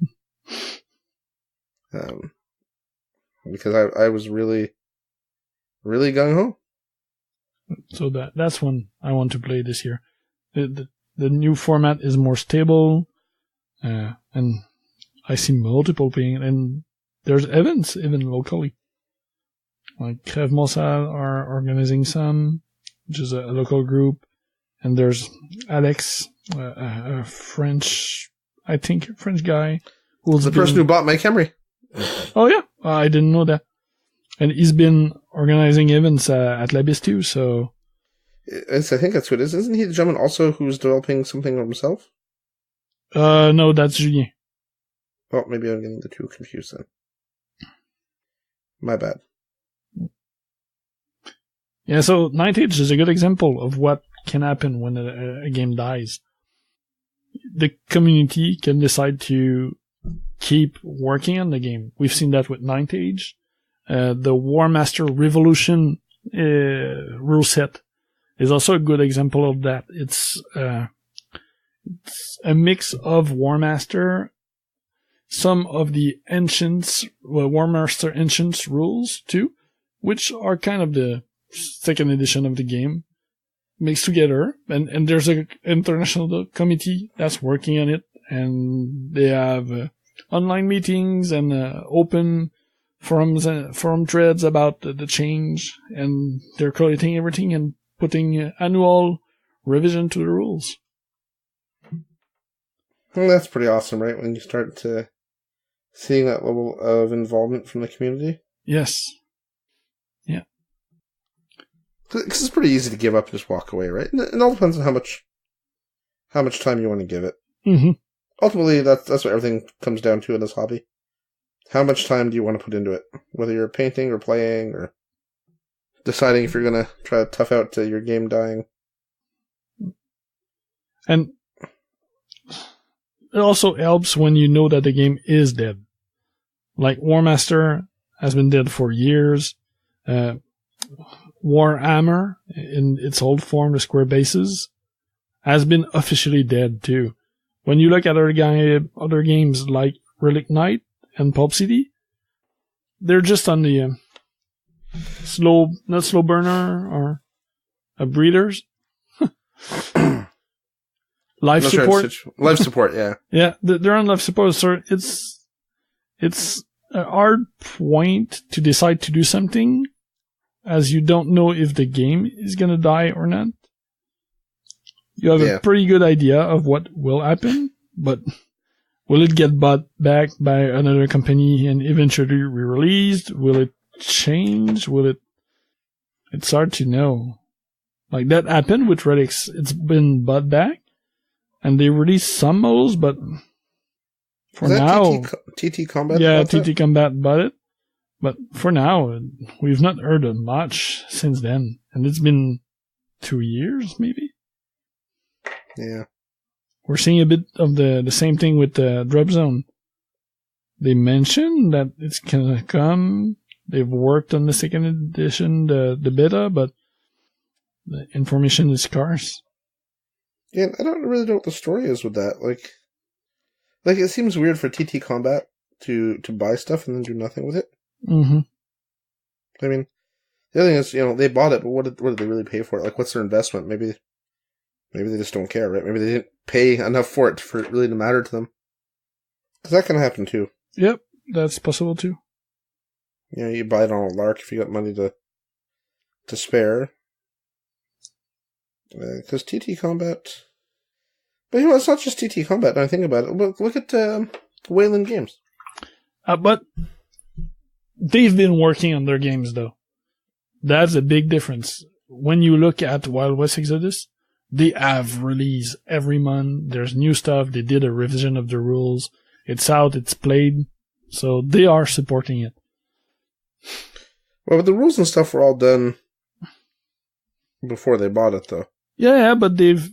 Because I was really, really gung-ho. So that's one I want to play this year. The new format is more stable, and I see multiple playing, and there's events even locally. Like Crève Mossad are organizing some, which is a local group, and there's Alex, a French guy. Who's the person who bought my Khemri? Oh yeah, I didn't know that. And he's been organizing events at Labis too, so... I think that's what it is. Isn't he the gentleman also who's developing something himself? No, that's Julien. Oh, maybe I'm getting the two confused then. My bad. Yeah, so 9th Age is a good example of what can happen when a game dies. The community can decide to keep working on the game. We've seen that with 9th Age. The War Master Revolution rule set is also a good example of that. It's a mix of War Master, some of the War Master Ancients rules too, which are kind of the second edition of the game, mixed together. And there's an international committee that's working on it, and they have online meetings and open forums and forum threads about the change, and they're collating everything and putting annual revision to the rules. Well, that's pretty awesome, right? When you start to seeing that level of involvement from the community. Yes. Yeah. Because it's pretty easy to give up and just walk away, right? And it all depends on how much time you want to give it. Mm-hmm. Ultimately, that's what everything comes down to in this hobby. How much time do you want to put into it? Whether you're painting or playing or deciding if you're going to try to tough out to your game dying. And it also helps when you know that the game is dead. Like War Master has been dead for years. Warhammer, in its old form, the square bases, has been officially dead too. When you look at other games like Relic Knight and Pulp City, they're just on the not slow burner or breeders. Life support. Life support, yeah. Yeah, they're on life support, so it's a hard point to decide to do something, as you don't know if the game is gonna die or not. You have a pretty good idea of what will happen, but will it get bought back by another company and eventually re-released? Will it change? It's hard to know. Like that happened with Relics. It's been bought back, and they released some models, but For now, TT Combat. Yeah, TT Combat bought it. But for now, we've not heard of much since then, and it's been 2 years, maybe. Yeah, we're seeing a bit of the same thing with the Drop Zone. They mentioned that it's gonna come. They've worked on the second edition, the beta, but the information is scarce. Yeah, I don't really know what the story is with that. Like it seems weird for TT Combat to buy stuff and then do nothing with it. Mm-hmm. I mean, the other thing is, they bought it, but what did they really pay for it? Like, what's their investment? Maybe they just don't care, right? Maybe they didn't pay enough for it really to matter to them. Because that can happen too. Yep, that's possible too. You buy it on a lark if you got money to spare. Because TT Combat... But it's not just TT Combat, now I think about it. Look at Wayland Games. But they've been working on their games, though. That's a big difference. When you look at Wild West Exodus, they have released every month. There's new stuff. They did a revision of the rules. It's out. It's played. So they are supporting it. Well, but the rules and stuff were all done before they bought it, though. Yeah, but they've...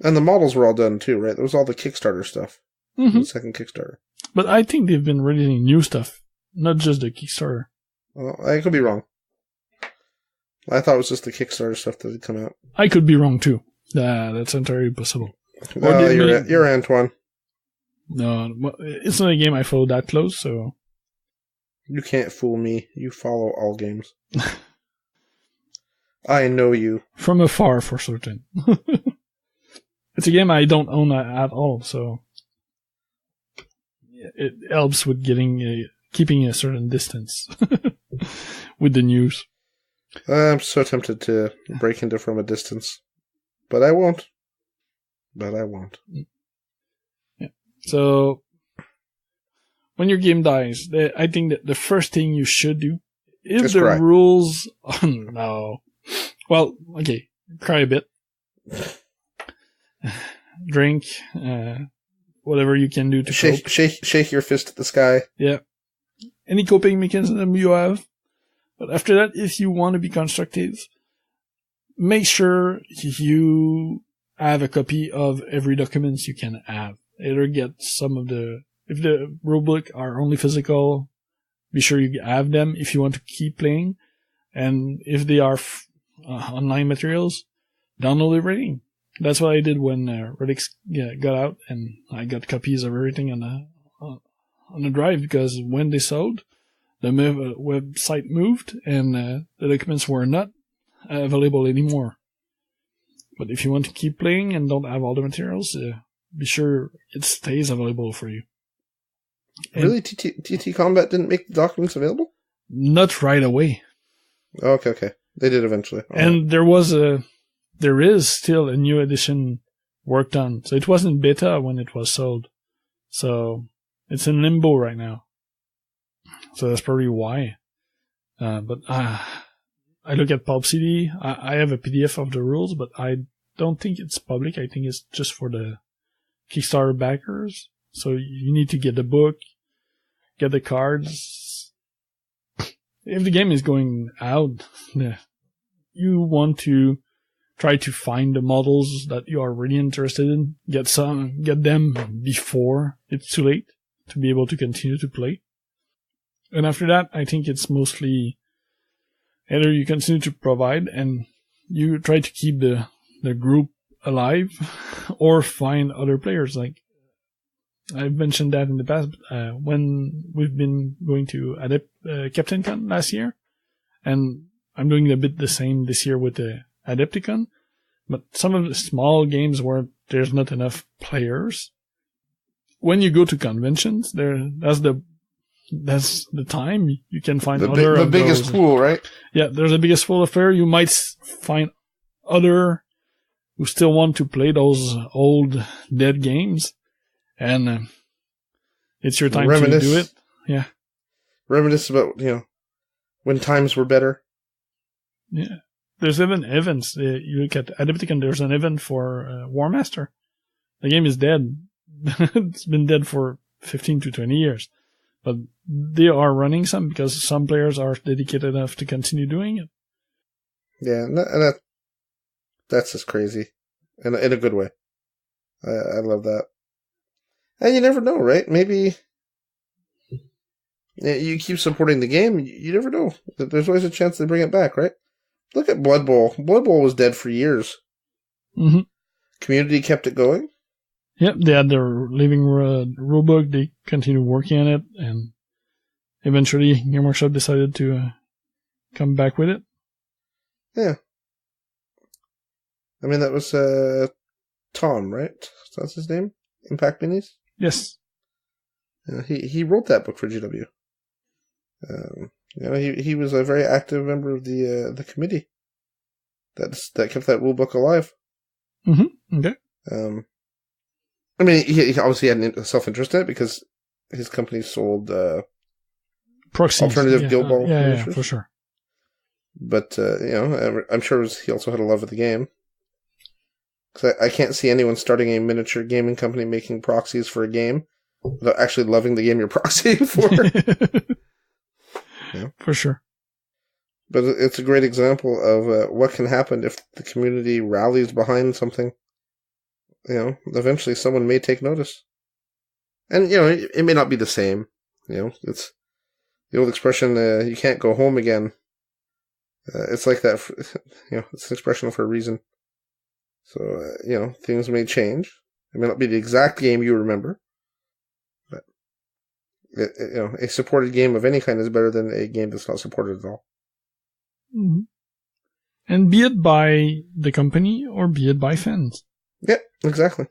And the models were all done, too, right? There was all the Kickstarter stuff. Mm-hmm. The second Kickstarter. But I think they've been releasing new stuff, not just the Kickstarter. Well, I could be wrong. I thought it was just the Kickstarter stuff that had come out. I could be wrong, too. That's entirely possible. No, you're Antoine. No, it's not a game I follow that close, so... You can't fool me. You follow all games. I know you. From afar, for certain. It's a game I don't own at all, so... It helps with keeping a certain distance with the news. I'm so tempted to break into from a distance. But I won't. Yeah. So, when your game dies, I think that the first thing you should do, if just the cry. rules... Oh, no. Well, okay. Cry a bit. Drink. Whatever you can do to cope. Shake your fist at the sky. Yeah. Any coping mechanism you have. But after that, if you want to be constructive, make sure you have a copy of every document you can have. Either get some of if the rulebook are only physical, be sure you have them if you want to keep playing. And if they are online materials, download everything. That's what I did when Relics got out, and I got copies of everything on the drive, because when they sold, the website moved, and the documents were not available anymore. But if you want to keep playing and don't have all the materials, be sure it stays available for you. And really? TT Combat didn't make the documents available? Not right away. Okay. They did eventually. All and right. There is still a new edition worked on. So it wasn't beta when it was sold. So it's in limbo right now. So that's probably why. But I look at Pulp CD. I have a PDF of the rules, but I don't think it's public. I think it's just for the Kickstarter backers. So you need to get the book, get the cards. If the game is going out, you want to try to find the models that you are really interested in. Get them before it's too late to be able to continue to play. And after that, I think it's mostly either you continue to provide and you try to keep the group alive, or find other players. Like I've mentioned that in the past, when we've been going to Captain Con last year, and I'm doing a bit the same this year with the Adepticon, but some of the small games where there's not enough players. When you go to conventions, that's the time you can find the biggest pool, right? Yeah, there's the biggest pool of players. You might find other who still want to play those old dead games, and it's your time to do it. Yeah, reminisce about when times were better. Yeah. There's even events. You look at Adepticon, there's an event for War Master. The game is dead. It's been dead for 15 to 20 years. But they are running some because some players are dedicated enough to continue doing it. Yeah, and that's just crazy. In a good way. I love that. And you never know, right? Maybe you keep supporting the game, you never know. There's always a chance they bring it back, right? Look at Blood Bowl. Blood Bowl was dead for years. Mm-hmm. Community kept it going. Yep, they had their living rulebook. They continued working on it, and eventually Game Workshop decided to come back with it. Yeah. I mean, that was Tom, right? That's his name? Impact Minis? Yes. He wrote that book for GW. He was a very active member of the committee that kept that rule book alive. Mm-hmm. Okay. I mean, he obviously had a self-interest in it because his company sold proxies, alternative Guild Ball yeah, for sure. But I'm sure he also had a love of the game. Because I can't see anyone starting a miniature gaming company making proxies for a game without actually loving the game you're proxying for. Yeah. For sure. But it's a great example of what can happen if the community rallies behind something. Eventually someone may take notice. And, it may not be the same. It's the old expression, you can't go home again. It's like that, it's an expression for a reason. So, things may change. It may not be the exact game you remember. But, a supported game of any kind is better than a game that's not supported at all. Mm-hmm. And be it by the company or be it by fans. Yeah, exactly.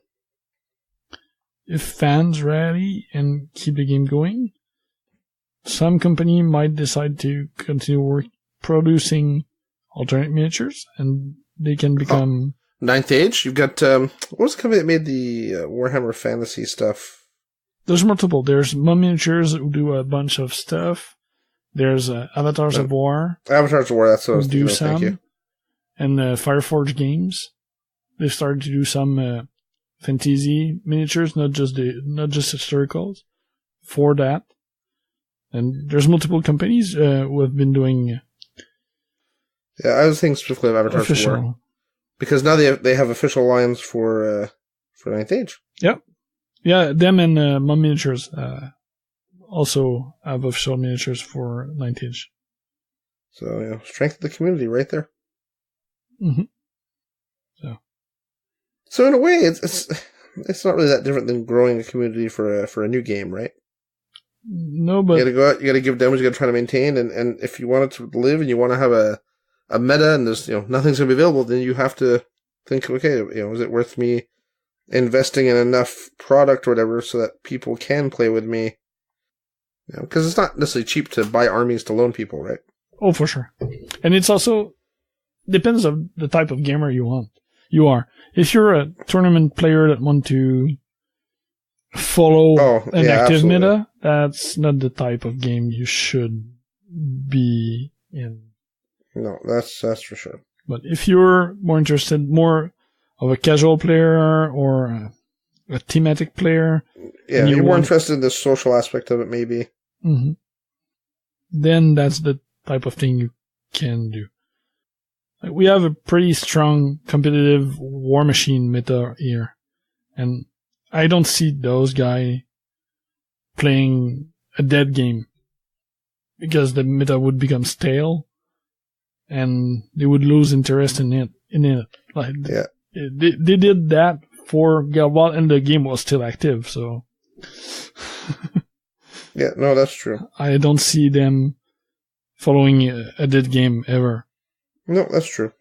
If fans rally and keep the game going, some company might decide to continue producing alternate miniatures, and they can become... Ninth Age? You've got... what was the company that made the Warhammer Fantasy stuff? There's multiple. There's Mum Miniatures who do a bunch of stuff. There's Avatars of War. Avatars of War, that's what I was thinking. Thank you. And Fireforge Games. They've started to do some fantasy miniatures, not just historicals, for that. And there's multiple companies who have been doing... Yeah, I was thinking specifically of Avatars of War. Because now they have official lines for Ninth Age. Yep. Yeah, them and Mum Miniatures also have official miniatures for Ninth Age. So, strength of the community right there. Mm-hmm. So in a way, it's not really that different than growing a community for a new game, right? No, but... You gotta go out, you gotta give demos, you gotta try to maintain, and if you want it to live and you want to have a meta and there's, nothing's gonna be available, then you have to think, okay, is it worth me investing in enough product or whatever so that people can play with me? Because it's not necessarily cheap to buy armies to loan people, right? Oh, for sure. And it's also depends on the type of gamer you are. If you're a tournament player that want to follow an active absolutely. meta, that's not the type of game you should be in. No, that's for sure. But if you're more interested, more of a casual player or a thematic player, yeah, you're more interested in the social aspect of it, maybe. Mm-hmm. Then that's the type of thing you can do. We have a pretty strong competitive War Machine meta here, and I don't see those guys playing a dead game because the meta would become stale, and they would lose interest in it. Like, yeah, they did that for Galval, and the game was still active. So, yeah, no, that's true. I don't see them following a dead game ever. No, that's true.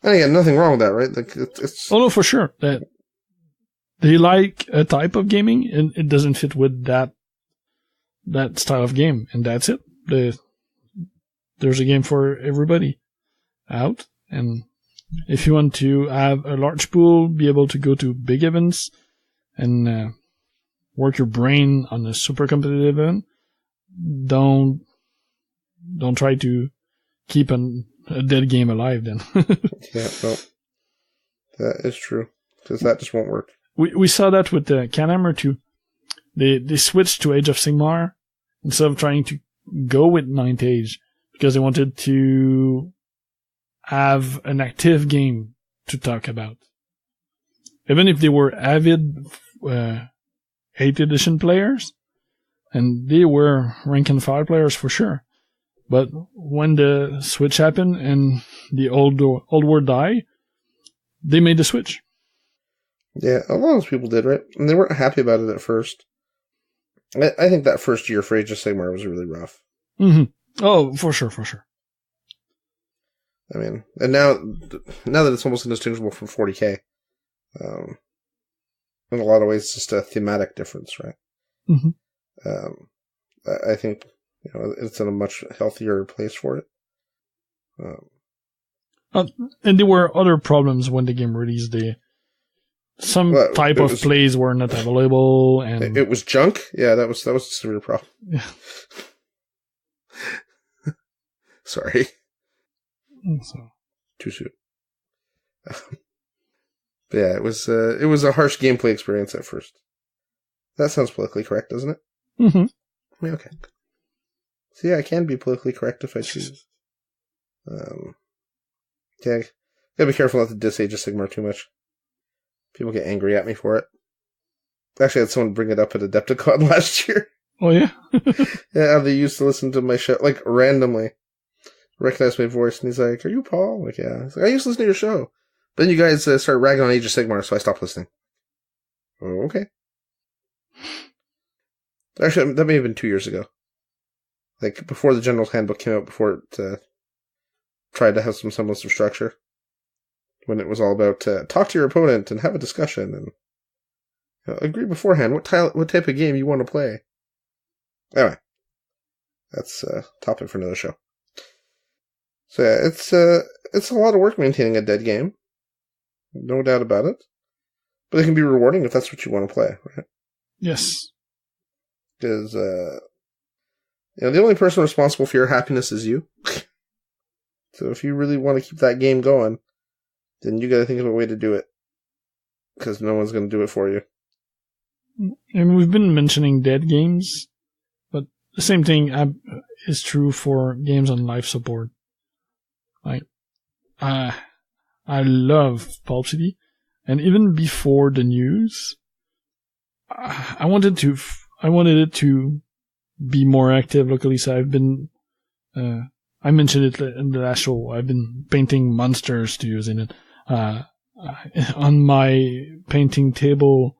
And again, nothing wrong with that, right? Like it's... Oh no, for sure. That they like a type of gaming, and it doesn't fit with that style of game, and that's it. There's a game for everybody out, and if you want to have a large pool, be able to go to big events, and work your brain on a super competitive event, don't try to keep a dead game alive then. Yeah, no. That is true. Because that just won't work. We saw that with Canhammer too. They switched to Age of Sigmar instead of trying to go with Ninth Age because they wanted to have an active game to talk about. Even if they were avid 8th edition players, and they were rank and file players for sure. But when the switch happened and the old world died, they made the switch. Yeah, a lot of people did, right? And they weren't happy about it at first. I think that first year for Age of Sigmar was really rough. Mm-hmm. Oh, for sure. I mean, and now that it's almost indistinguishable from 40k, in a lot of ways, it's just a thematic difference, right? Mm-hmm. I think it's in a much healthier place for it. And there were other problems when the game released. Some type of plays were not available, and it was junk. Yeah, that was a severe problem. Yeah. Sorry. So. Too soon. But yeah, it was a harsh gameplay experience at first. That sounds politically correct, doesn't it? Mm-hmm. Okay. So yeah, I can be politically correct if I choose. Yeah, gotta be careful not to diss Age of Sigmar too much. People get angry at me for it. Actually, I had someone bring it up at Adepticon last year. Oh, yeah? Yeah, they used to listen to my show, like, randomly. Recognize my voice, and he's like, "Are you Paul?" I'm like, yeah. He's like, "I used to listen to your show." But then you guys started ragging on Age of Sigmar, so I stopped listening. Oh, okay. Actually, that may have been 2 years ago. Like, before the General's Handbook came out, before it tried to have some semblance of structure. When it was all about talk to your opponent and have a discussion and agree beforehand what type of game you want to play. Anyway, that's a topic for another show. So yeah, it's a lot of work maintaining a dead game, no doubt about it. But it can be rewarding if that's what you want to play, right? Yes. Because the only person responsible for your happiness is you. So if you really want to keep that game going, then you got to think of a way to do it, because no one's going to do it for you. And we've been mentioning dead games, but the same thing is true for games on life support. Like, I love Pulp City, and even before the news, I wanted it to be more active locally. So I've been, I mentioned it in the last show. I've been painting monsters to use in it. On my painting table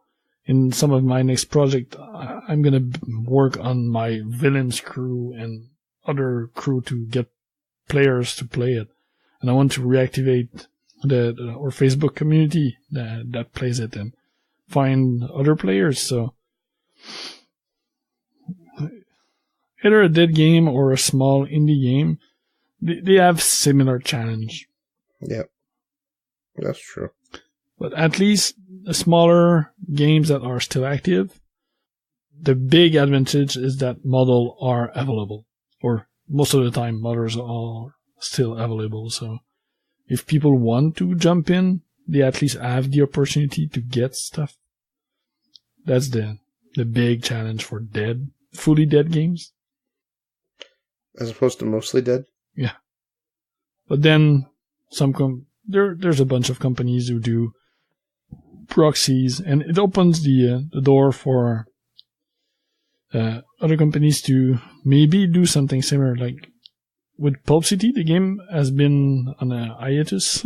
in some of my next project, I'm gonna work on my villains crew and other crew to get players to play it. And I want to reactivate our Facebook community that plays it and find other players. So either a dead game or a small indie game, they have similar challenge. Yep. That's true. But at least the smaller games that are still active, the big advantage is that models are available. Or most of the time, models are still available. So if people want to jump in, they at least have the opportunity to get stuff. That's the big challenge for fully dead games. As opposed to mostly dead? Yeah. But then there's a bunch of companies who do proxies, and it opens the door for other companies to maybe do something similar. Like with Pulp City, the game has been on a hiatus,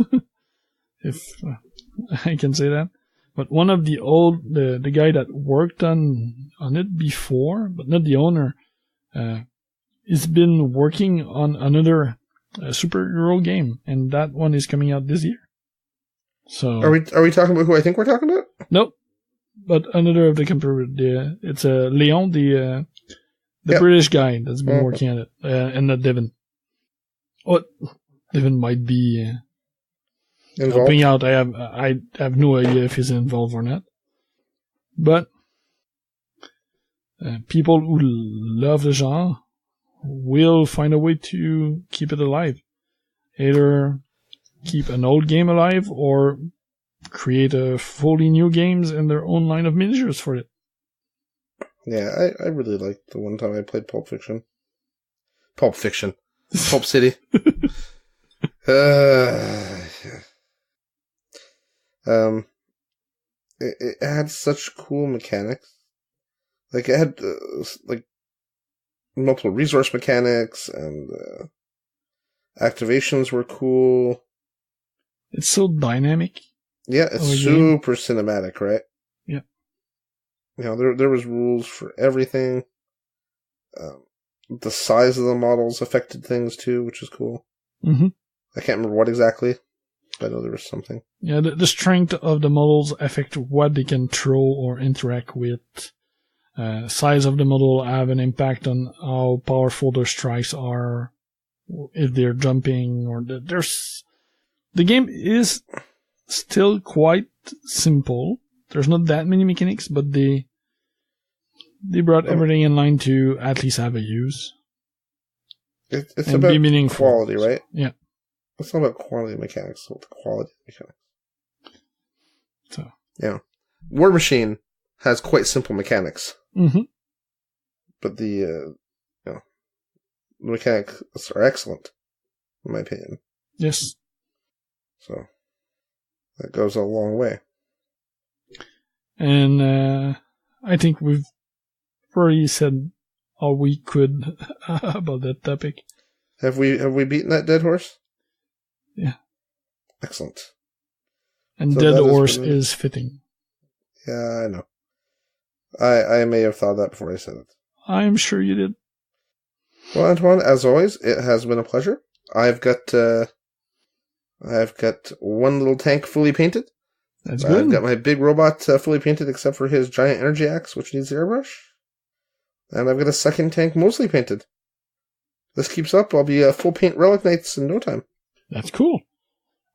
if I can say that. But one of the guy that worked on it before, but not the owner, has been working on another superhero game, and that one is coming out this year. So are we talking about who I think we're talking about? Nope. But another of the company, it's Leon, the Yep. British guy that's been working on it, and not Devin. Oh, Devin might be helping out. I have no idea if he's involved or not. But people who love the genre will find a way to keep it alive. Either keep an old game alive or create a fully new games and their own line of miniatures for it. Yeah, I really liked the one time I played Pulp Fiction. Pulp City. It had such cool mechanics. Like, it had, multiple resource mechanics, and activations were cool. It's so dynamic. Yeah, it's super cinematic, right? Yeah. You know, there was rules for everything. The size of the models affected things too, which is cool. Mm-hmm. I can't remember what exactly, but I know there was something. Yeah, the strength of the models affect what they can throw or interact with. Size of the model have an impact on how powerful their strikes are, if they're jumping, or the game is still quite simple. There's not that many mechanics, but they brought everything in line to at least have a use. It's about quality, right? Yeah. It's not about quantity mechanics, it's about the quality mechanics. So. Yeah. War Machine has quite simple mechanics. Mm-hmm. But the mechanics are excellent, in my opinion. Yes. So, that goes a long way. And I think we've already said all we could about that topic. Have we beaten that dead horse? Yeah. Excellent. And so dead horse is fitting. Yeah, I know. I may have thought that before I said it. I'm sure you did. Well, Antoine, as always, it has been a pleasure. I've got one little tank fully painted. That's good. I've got my big robot fully painted, except for his giant energy axe, which needs airbrush. And I've got a second tank mostly painted. This keeps up, I'll be full paint Relic Knights in no time. That's cool.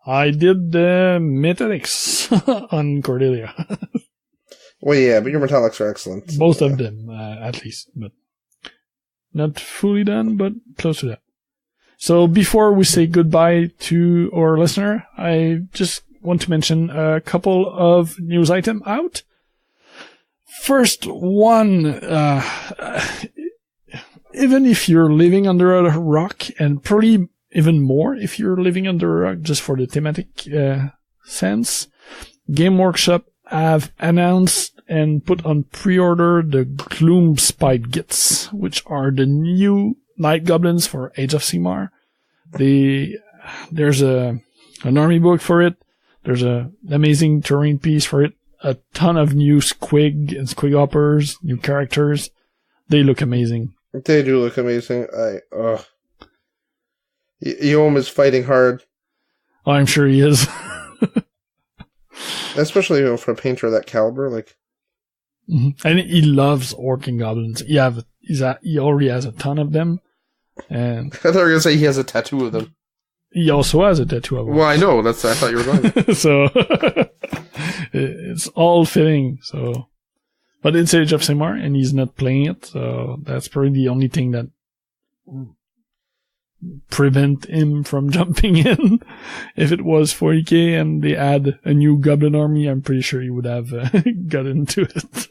I did the Metalics on Cordelia. Well, yeah, but your metallics are excellent. Both of them, at least. But not fully done, but close to that. So before we say goodbye to our listener, I just want to mention a couple of news items out. First one, even if you're living under a rock, and probably even more if you're living under a rock, just for the thematic sense, Game Workshop have announced and put on pre-order the Gloomspite Gitz, which are the new Night Goblins for Age of Sigmar. There's an army book for it. There's an amazing terrain piece for it. A ton of new squig and squig hoppers, new characters. They look amazing. They do look amazing. Yom is fighting hard. I'm sure he is. Especially for a painter of that caliber, like. Mm-hmm. And he loves orc and goblins. He already has a ton of them. And I thought you were going to say he has a tattoo of them. He also has a tattoo of them. Well, I know. I thought you were going. So, it's all fitting. So, but it's Age of Sigmar, and he's not playing it. So that's probably the only thing that prevent him from jumping in. If it was 40k and they add a new goblin army, I'm pretty sure he would have got into it.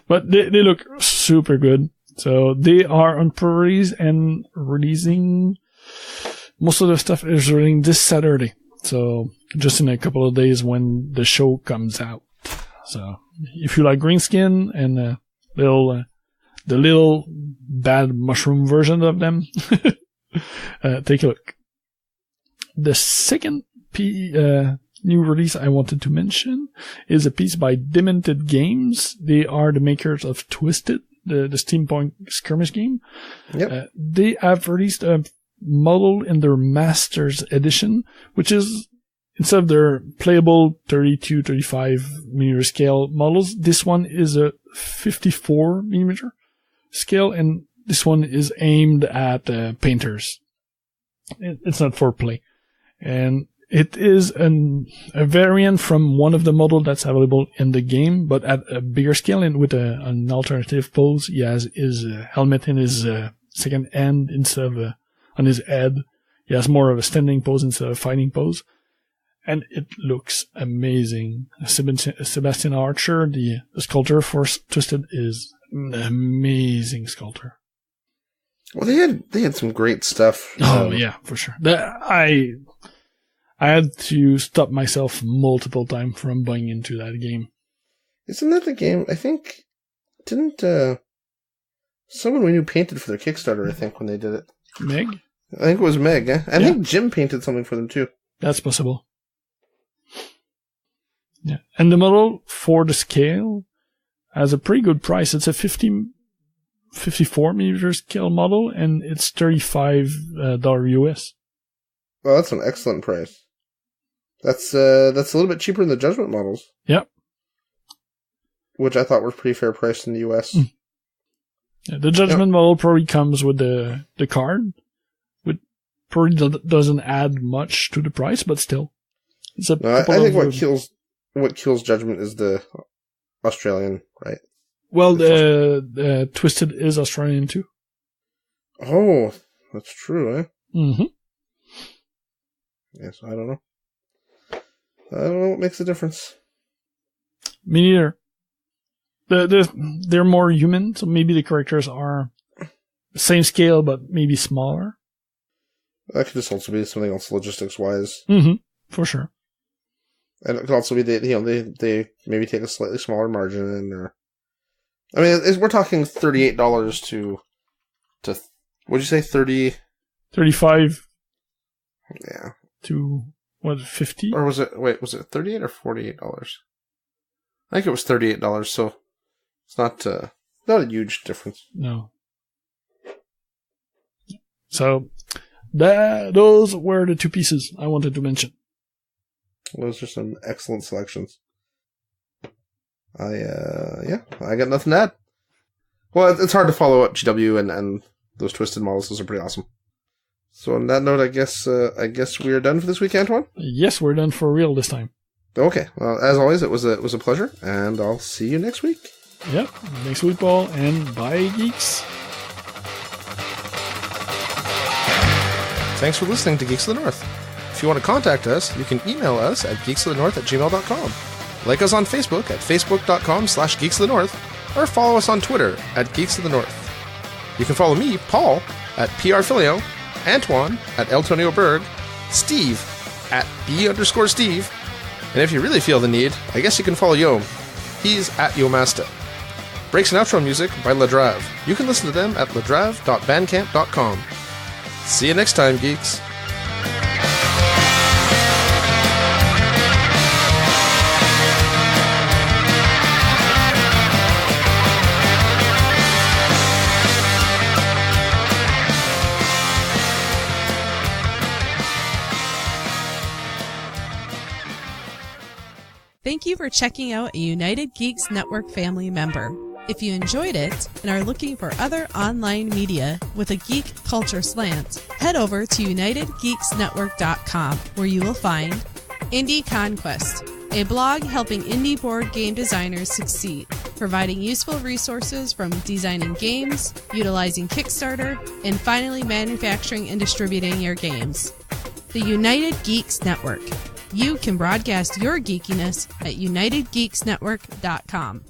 But they look super good. So they are on pre-release and releasing. Most of the stuff is releasing this Saturday. So just in a couple of days when the show comes out. So if you like Greenskin and the little bad mushroom version of them, take a look. The second new release I wanted to mention is a piece by Demented Games. They are the makers of Twisted, the steampunk skirmish game. Yep. They have released a model in their Masters edition, which is, instead of their playable 32, 35mm scale models, this one is a 54mm scale, and this one is aimed at painters. It's not for play. And it is a variant from one of the models that's available in the game, but at a bigger scale and with an alternative pose. He has his helmet in his second hand instead of on his head. He has more of a standing pose instead of a fighting pose. And it looks amazing. Sebastian Archer, the sculptor for Twisted, is an amazing sculptor. Well, they had some great stuff. Oh yeah, for sure. I had to stop myself multiple times from buying into that game. Isn't that the game? I think didn't someone we knew painted for their Kickstarter? I think when they did it, Meg. I think it was Meg. Eh? I think Jim painted something for them too. That's possible. Yeah, and the model for the scale has a pretty good price. It's a 54 millimeter scale model, and it's $35 US. Well, that's an excellent price. That's a little bit cheaper than the Judgment models. Yep. Which I thought were pretty fair priced in the US. Yeah, the Judgment model probably comes with the card, which probably doesn't add much to the price, but still, it's a. No, I think what kills Judgment is the Australian, right? Well, the Twisted is Australian too. Oh, that's true, eh? Mm-hmm. Yes, I don't know. I don't know what makes the difference. Me neither. They're more human, so maybe the characters are the same scale, but maybe smaller. That could just also be something else logistics-wise. Mm-hmm. For sure. And it could also be they maybe take a slightly smaller margin, or I mean, we're talking $38 to what'd you say, 30? 35. Yeah. To what, 50? Or was it 38 or $48? I think it was $38. So it's not a huge difference. No. So those were the two pieces I wanted to mention. Those are some excellent selections. I got nothing to add. Well, it's hard to follow up GW and those Twisted models. Those are pretty awesome. So on that note, I guess we are done for this week, Antoine? Yes, we're done for real this time. Okay. Well, as always, it was a pleasure, and I'll see you next week. Yep. Next week, Paul, and bye, geeks. Thanks for listening to Geeks of the North. If you want to contact us, you can email us at geeksofthenorth@gmail.com. Like us on Facebook at facebook.com/geeksofthenorth, or follow us on Twitter at Geeks of the North. You can follow me, Paul, at PRFilio, Antoine at Eltonio Berg, Steve at B_Steve, and if you really feel the need, I guess you can follow Yom. He's at Yomasta. Breaks and outro music by Ladrav. You can listen to them at ladrav.bandcamp.com. See you next time, geeks. Thank you for checking out a United Geeks Network family member. If you enjoyed it and are looking for other online media with a geek culture slant, head over to UnitedGeeksNetwork.com, where you will find Indie Conquest, a blog helping indie board game designers succeed, providing useful resources from designing games, utilizing Kickstarter, and finally manufacturing and distributing your games. The United Geeks Network. You can broadcast your geekiness at UnitedGeeksNetwork.com.